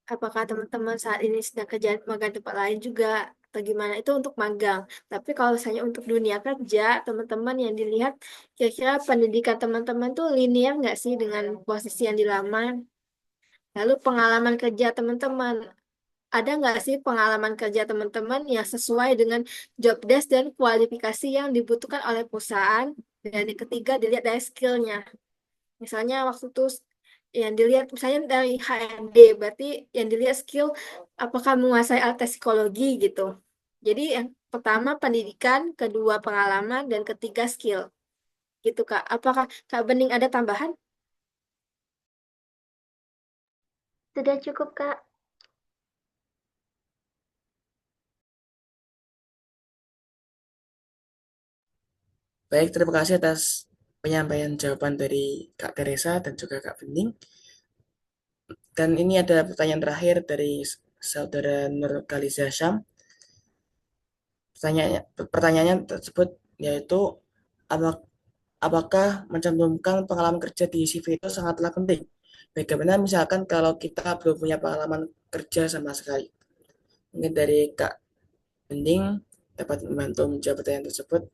[SPEAKER 3] Apakah teman-teman saat ini sedang kerja magang tempat lain juga atau gimana itu untuk magang. Tapi kalau misalnya untuk dunia kerja, teman-teman yang dilihat kira-kira pendidikan teman-teman tuh linear nggak sih dengan posisi yang dilamar. Lalu pengalaman kerja teman-teman, ada nggak sih pengalaman kerja teman-teman yang sesuai dengan job desk dan kualifikasi yang dibutuhkan oleh perusahaan. Dan yang ketiga dilihat dari skillnya. Misalnya waktu itu yang dilihat misalnya dari HRD, berarti yang dilihat skill apakah menguasai alat tes psikologi gitu. Jadi yang pertama pendidikan, kedua pengalaman, dan ketiga skill. Gitu Kak. Apakah Kak Bening ada tambahan?
[SPEAKER 4] Sudah cukup, Kak.
[SPEAKER 2] Baik, terima kasih atas penyampaian jawaban dari Kak Teresa dan juga Kak Bening. Dan ini ada pertanyaan terakhir dari Saudara Nur Khaliza Syam. Pertanyaannya tersebut yaitu apakah mencantumkan pengalaman kerja di CV itu sangatlah penting? Bagaimana misalkan kalau kita belum punya pengalaman kerja sama sekali? Mungkin dari Kak Bening dapat membantu menjawab pertanyaan tersebut.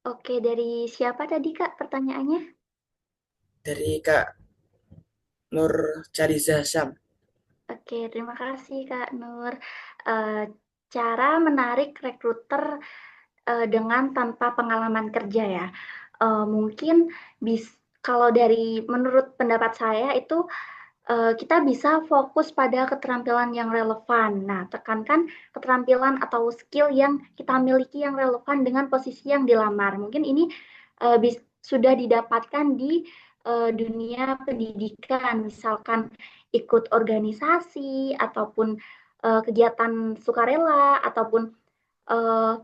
[SPEAKER 4] Oke, dari siapa tadi, Kak, pertanyaannya?
[SPEAKER 2] Dari Kak Nur Chaliza Syam.
[SPEAKER 4] Oke, terima kasih Kak Nur. Eh, Cara menarik rekruter dengan tanpa pengalaman kerja ya. Mungkin kalau dari menurut pendapat saya itu kita bisa fokus pada keterampilan yang relevan. Nah, tekankan keterampilan atau skill yang kita miliki yang relevan dengan posisi yang dilamar. Mungkin ini sudah didapatkan di dunia pendidikan, misalkan ikut organisasi ataupun kegiatan sukarela ataupun eh,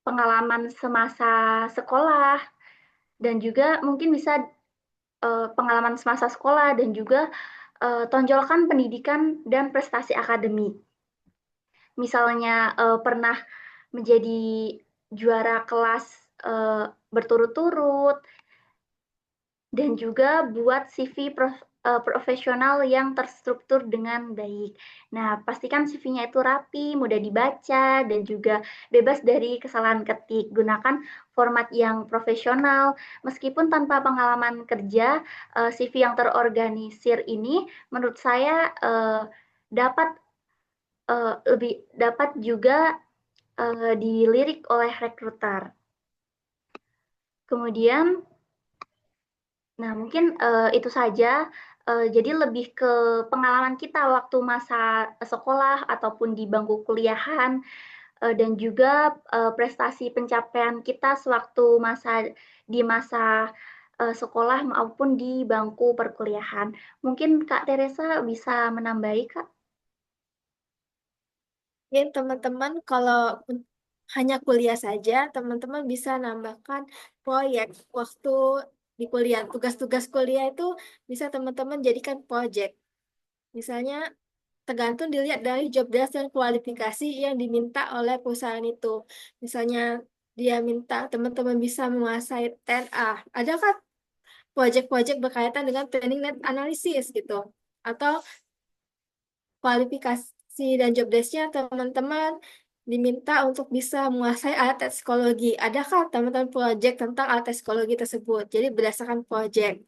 [SPEAKER 4] pengalaman semasa sekolah dan juga mungkin bisa pengalaman semasa sekolah dan juga tonjolkan pendidikan dan prestasi akademik. Misalnya pernah menjadi juara kelas berturut-turut dan juga buat CV profesional yang terstruktur dengan baik. Nah, pastikan CV-nya itu rapi, mudah dibaca, dan juga bebas dari kesalahan ketik. Gunakan format yang profesional. Meskipun tanpa pengalaman kerja, CV yang terorganisir ini menurut saya dapat lebih dapat juga dilirik oleh rekruter. Kemudian nah, mungkin itu saja. Jadi lebih ke pengalaman kita waktu masa sekolah ataupun di bangku kuliahan dan juga prestasi pencapaian kita sewaktu di masa sekolah maupun di bangku perkuliahan. Mungkin Kak Teresa bisa menambahi, Kak?
[SPEAKER 3] Ya, teman-teman, kalau hanya kuliah saja, teman-teman bisa nambahkan proyek waktu di kuliah. Tugas-tugas kuliah itu bisa teman-teman jadikan proyek. Misalnya, tergantung dilihat dari job desk dan kualifikasi yang diminta oleh perusahaan itu. Misalnya, dia minta teman-teman bisa menguasai 10A. Adakah proyek-proyek berkaitan dengan training net analysis gitu? Atau kualifikasi dan job desk-nya teman-teman diminta untuk bisa menguasai alat tes psikologi. Adakah teman-teman proyek tentang alat tes psikologi tersebut? Jadi berdasarkan proyek.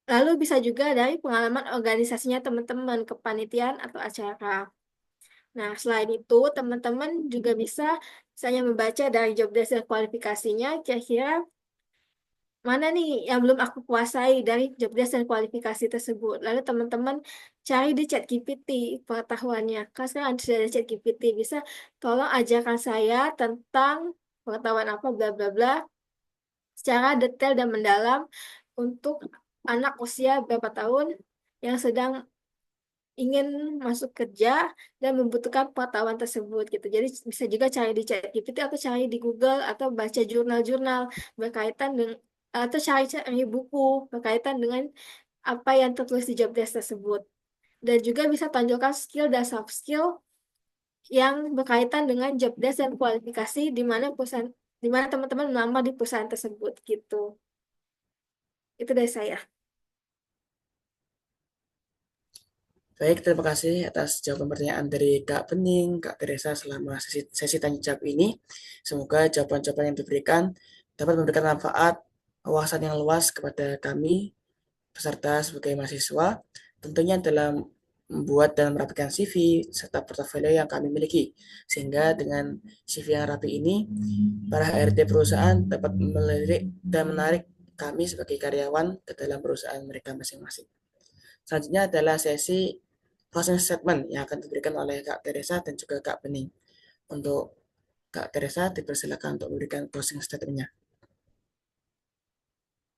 [SPEAKER 3] Lalu bisa juga dari pengalaman organisasinya teman-teman, kepanitiaan atau acara. Nah, selain itu, teman-teman juga bisa misalnya membaca dari job desk dan kualifikasinya, kira-kira mana nih yang belum aku kuasai dari job desk dan kualifikasi tersebut. Lalu teman-teman cari di ChatGPT pengetahuannya. Kan sekarang sudah ada ChatGPT, bisa tolong ajarkan saya tentang pengetahuan apa bla bla bla secara detail dan mendalam untuk anak usia berapa tahun yang sedang ingin masuk kerja dan membutuhkan pengetahuan tersebut gitu. Jadi bisa juga cari di ChatGPT atau cari di Google atau baca jurnal-jurnal berkaitan dengan atau cari buku berkaitan dengan apa yang tertulis di job desk tersebut. Dan juga bisa tonjolkan skill dan soft skill yang berkaitan dengan job desk dan kualifikasi di mana teman-teman melamar di perusahaan tersebut gitu. Itu dari saya.
[SPEAKER 2] Baik, terima kasih atas jawaban pertanyaan dari Kak Bening, Kak Teresa selama sesi tanya jawab ini. Semoga jawaban-jawaban yang diberikan dapat memberikan manfaat, wawasan yang luas kepada kami, peserta sebagai mahasiswa, tentunya dalam membuat dan merapikan CV serta portofolio yang kami miliki. Sehingga dengan CV yang rapi ini, para HRD perusahaan dapat melirik dan menarik kami sebagai karyawan ke dalam perusahaan mereka masing-masing. Selanjutnya adalah sesi closing statement yang akan diberikan oleh Kak Teresa dan juga Kak Bening. Untuk Kak Teresa, dipersilakan untuk memberikan closing statement-nya.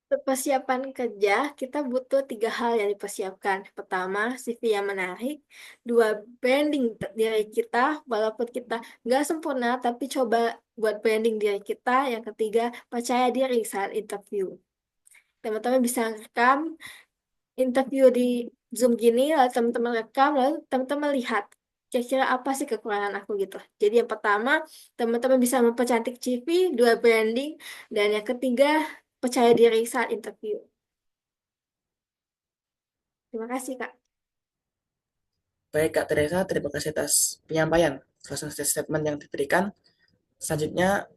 [SPEAKER 3] Untuk persiapan kerja, kita butuh 3 hal yang dipersiapkan. Pertama, CV yang menarik. Dua, branding diri kita, walaupun kita nggak sempurna, tapi coba buat branding diri kita. Yang ketiga, percaya diri saat interview. Teman-teman bisa rekam interview di Zoom gini, lalu teman-teman rekam, lalu teman-teman lihat kira-kira apa sih kekurangan aku gitu. Jadi yang pertama, teman-teman bisa mempercantik CV, dua branding, dan yang ketiga, percaya diri saat interview. Terima kasih, Kak.
[SPEAKER 2] Baik Kak Teresa, terima kasih atas penyampaian closing statement yang diberikan. Selanjutnya,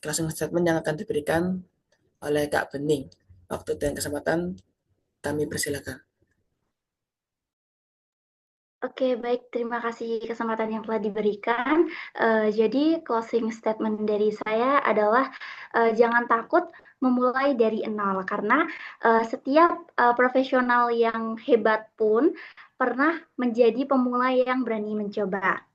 [SPEAKER 2] closing statement yang akan diberikan oleh Kak Bening. Waktu dan kesempatan kami persilakan.
[SPEAKER 4] Oke, baik. Terima kasih kesempatan yang telah diberikan. Jadi, closing statement dari saya adalah jangan takut memulai dari nol, karena setiap profesional yang hebat pun pernah menjadi pemula yang berani mencoba.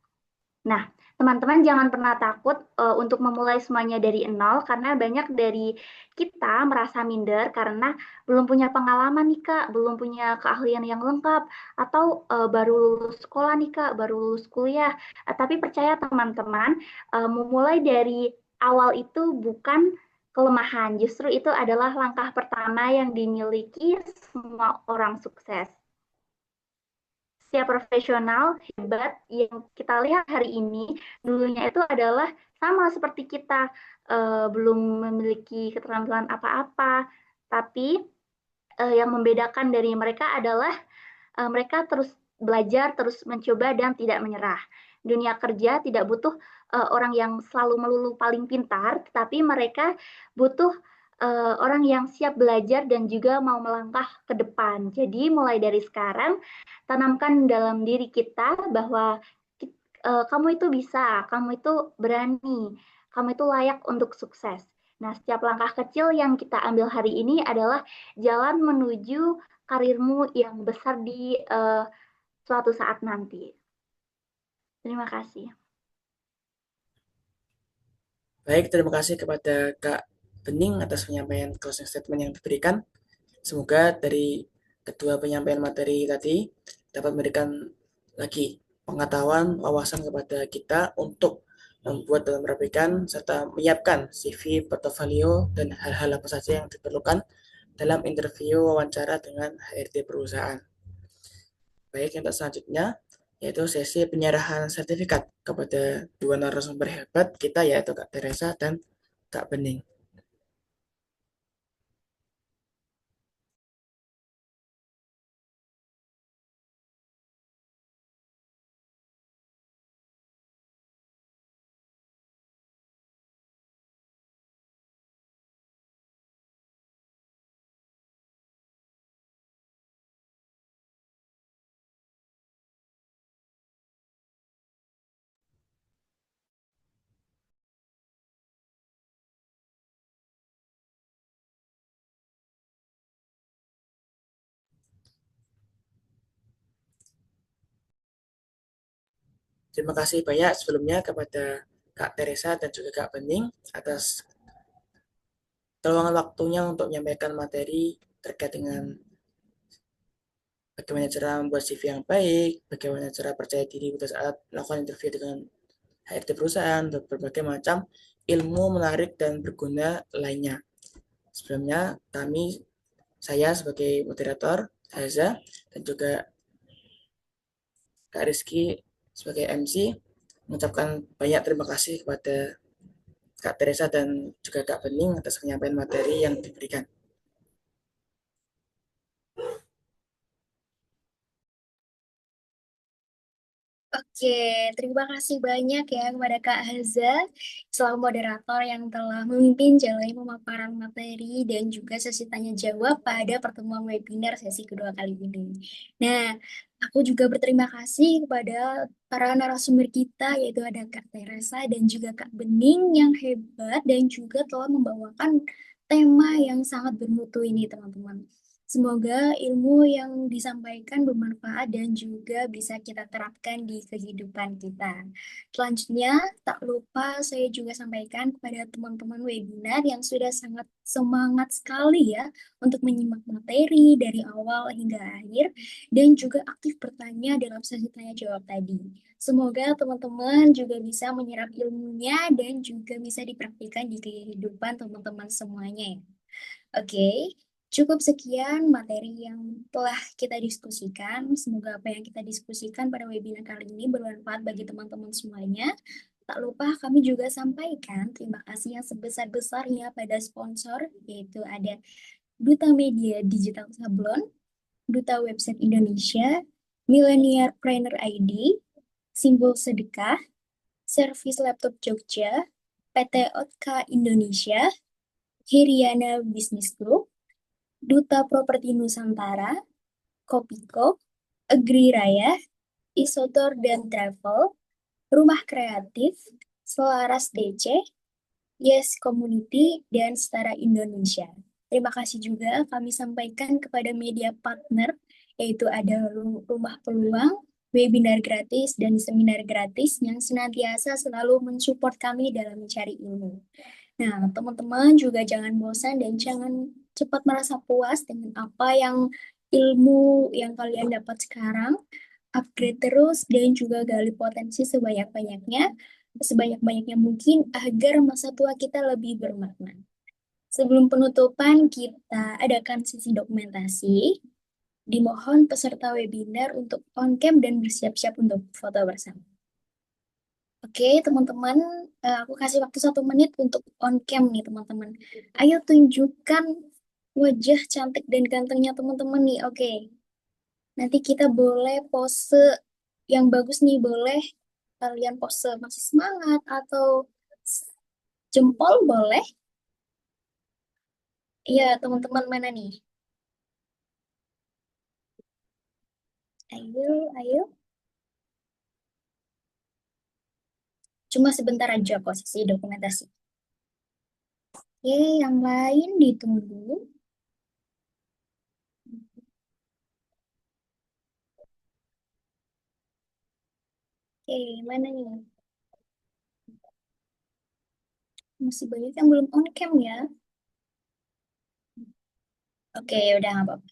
[SPEAKER 4] Nah, teman-teman jangan pernah takut untuk memulai semuanya dari nol, karena banyak dari kita merasa minder karena belum punya pengalaman nih Kak, belum punya keahlian yang lengkap, atau baru lulus sekolah nih Kak, baru lulus kuliah. Tapi percaya teman-teman, memulai dari awal itu bukan kelemahan, justru itu adalah langkah pertama yang dimiliki semua orang sukses. Setiap profesional hebat yang kita lihat hari ini dulunya itu adalah sama seperti kita, belum memiliki keterampilan apa-apa, tapi yang membedakan dari mereka adalah mereka terus belajar, terus mencoba dan tidak menyerah. Dunia kerja tidak butuh orang yang selalu melulu paling pintar, tetapi mereka butuh orang yang siap belajar dan juga mau melangkah ke depan. Jadi mulai dari sekarang tanamkan dalam diri kita bahwa kamu itu bisa, kamu itu berani, kamu itu layak untuk sukses. Nah, setiap langkah kecil yang kita ambil hari ini adalah jalan menuju karirmu yang besar di suatu saat nanti. Terima kasih.
[SPEAKER 2] Baik, terima kasih kepada Kak Bening atas penyampaian closing statement yang diberikan. Semoga dari kedua penyampaian materi tadi dapat memberikan lagi pengetahuan, wawasan kepada kita untuk membuat dan merapikan serta menyiapkan CV, portofolio, dan hal-hal apa saja yang diperlukan dalam interview wawancara dengan HRD perusahaan. Baik, yang selanjutnya yaitu sesi penyerahan sertifikat kepada dua narasumber hebat kita, yaitu Kak Teresa dan Kak Bening. Terima kasih banyak sebelumnya kepada Kak Teresa dan juga Kak Bening atas terluangan waktunya untuk menyampaikan materi terkait dengan bagaimana cara membuat CV yang baik, bagaimana cara percaya diri pada saat melakukan interview dengan HRD perusahaan, dan berbagai macam ilmu menarik dan berguna lainnya. Sebelumnya saya sebagai moderator, Haza, dan juga Kak Rizky sebagai MC, mengucapkan banyak terima kasih kepada Kak Teresa dan juga Kak Bening atas penyampaian materi yang diberikan.
[SPEAKER 1] Oke, terima kasih banyak ya kepada Kak Haza selaku moderator yang telah memimpin jalannya pemaparan materi dan juga sesi tanya jawab pada pertemuan webinar sesi kedua kali ini. Nah, aku juga berterima kasih kepada para narasumber kita yaitu ada Kak Teresa dan juga Kak Bening yang hebat dan juga telah membawakan tema yang sangat bermutu ini teman-teman. Semoga ilmu yang disampaikan bermanfaat dan juga bisa kita terapkan di kehidupan kita. Selanjutnya, tak lupa saya juga sampaikan kepada teman-teman webinar yang sudah sangat semangat sekali ya untuk menyimak materi dari awal hingga akhir dan juga aktif bertanya dalam sesi tanya jawab tadi. Semoga teman-teman juga bisa menyerap ilmunya dan juga bisa dipraktikkan di kehidupan teman-teman semuanya ya. Oke, cukup sekian materi yang telah kita diskusikan. Semoga apa yang kita diskusikan pada webinar kali ini bermanfaat bagi teman-teman semuanya. Tak lupa kami juga sampaikan terima kasih yang sebesar-besarnya pada sponsor, yaitu ada Duta Media Digital Sablon, Duta Website Indonesia, Millennial Planner ID, Simbol Sedekah, Servis Laptop Jogja, PT Otka Indonesia, Hiriana Business Group, Duta Properti Nusantara, Kopiko, Agri Raya, Isotor dan Travel, Rumah Kreatif, Selaras DC, Yes Community, dan Setara Indonesia. Terima kasih juga kami sampaikan kepada media partner, yaitu ada Rumah Peluang, webinar gratis, dan seminar gratis yang senantiasa selalu mensupport kami dalam mencari ilmu. Nah, teman-teman juga jangan bosan dan jangan cepat merasa puas dengan apa yang ilmu yang kalian dapat sekarang. Upgrade terus dan juga gali potensi sebanyak-banyaknya, sebanyak-banyaknya mungkin agar masa tua kita lebih bermakna. Sebelum penutupan, kita adakan sesi dokumentasi. Dimohon peserta webinar untuk on-cam dan bersiap-siap untuk foto bersama. Oke, teman-teman, aku kasih waktu 1 menit untuk on-cam nih, teman-teman. Ayo tunjukkan wajah cantik dan gantengnya teman-teman nih. Oke, nanti kita boleh pose yang bagus nih, boleh kalian pose masih semangat atau jempol boleh. Iya, teman-teman mana nih? Ayo, ayo. Cuma sebentar aja kok sesi dokumentasi. Oke, yang lain ditunggu. Oke, mana nih? Masih banyak yang belum on cam ya. Oke, udah nggak apa-apa.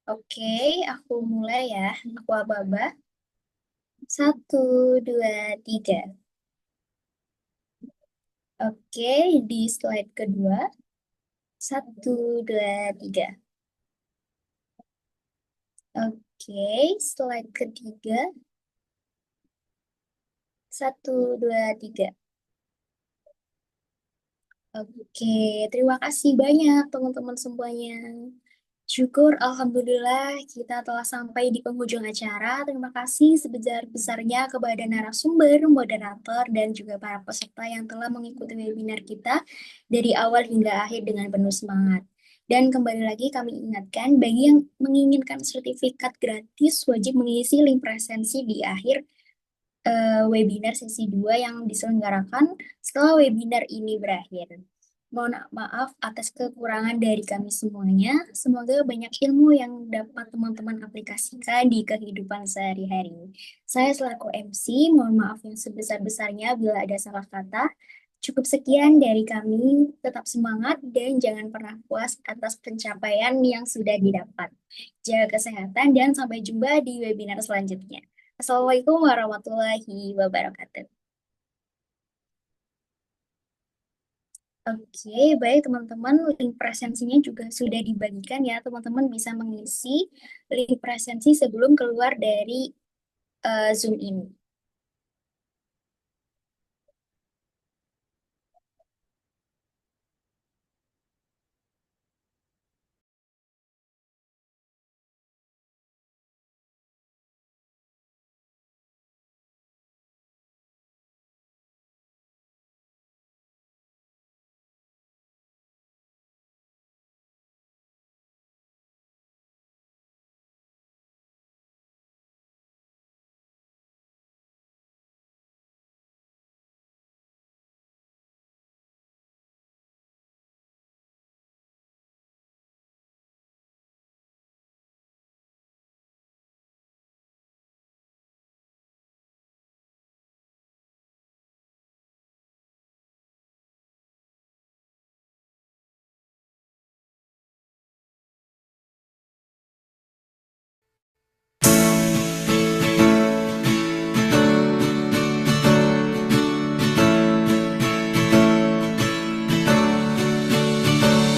[SPEAKER 1] Oke, aku mulai ya. Aku aba-aba. 1, 2, 3. Oke, di slide kedua. 1, 2, 3. Oke, slide ketiga. 1, 2, 3. Oke, terima kasih banyak teman-teman semuanya. Syukur, Alhamdulillah kita telah sampai di penghujung acara. Terima kasih sebesar-besarnya kepada narasumber, moderator, dan juga para peserta yang telah mengikuti webinar kita dari awal hingga akhir dengan penuh semangat. Dan kembali lagi kami ingatkan, bagi yang menginginkan sertifikat gratis, wajib mengisi link presensi di akhir webinar sesi 2 yang diselenggarakan setelah webinar ini berakhir. Mohon maaf atas kekurangan dari kami semuanya. Semoga banyak ilmu yang dapat teman-teman aplikasikan di kehidupan sehari-hari. Saya selaku MC, mohon maaf yang sebesar-besarnya bila ada salah kata. Cukup sekian dari kami, tetap semangat dan jangan pernah puas atas pencapaian yang sudah didapat. Jaga kesehatan dan sampai jumpa di webinar selanjutnya. Assalamualaikum warahmatullahi wabarakatuh. Oke, baik teman-teman, link presensinya juga sudah dibagikan ya. Teman-teman bisa mengisi link presensi sebelum keluar dari Zoom ini.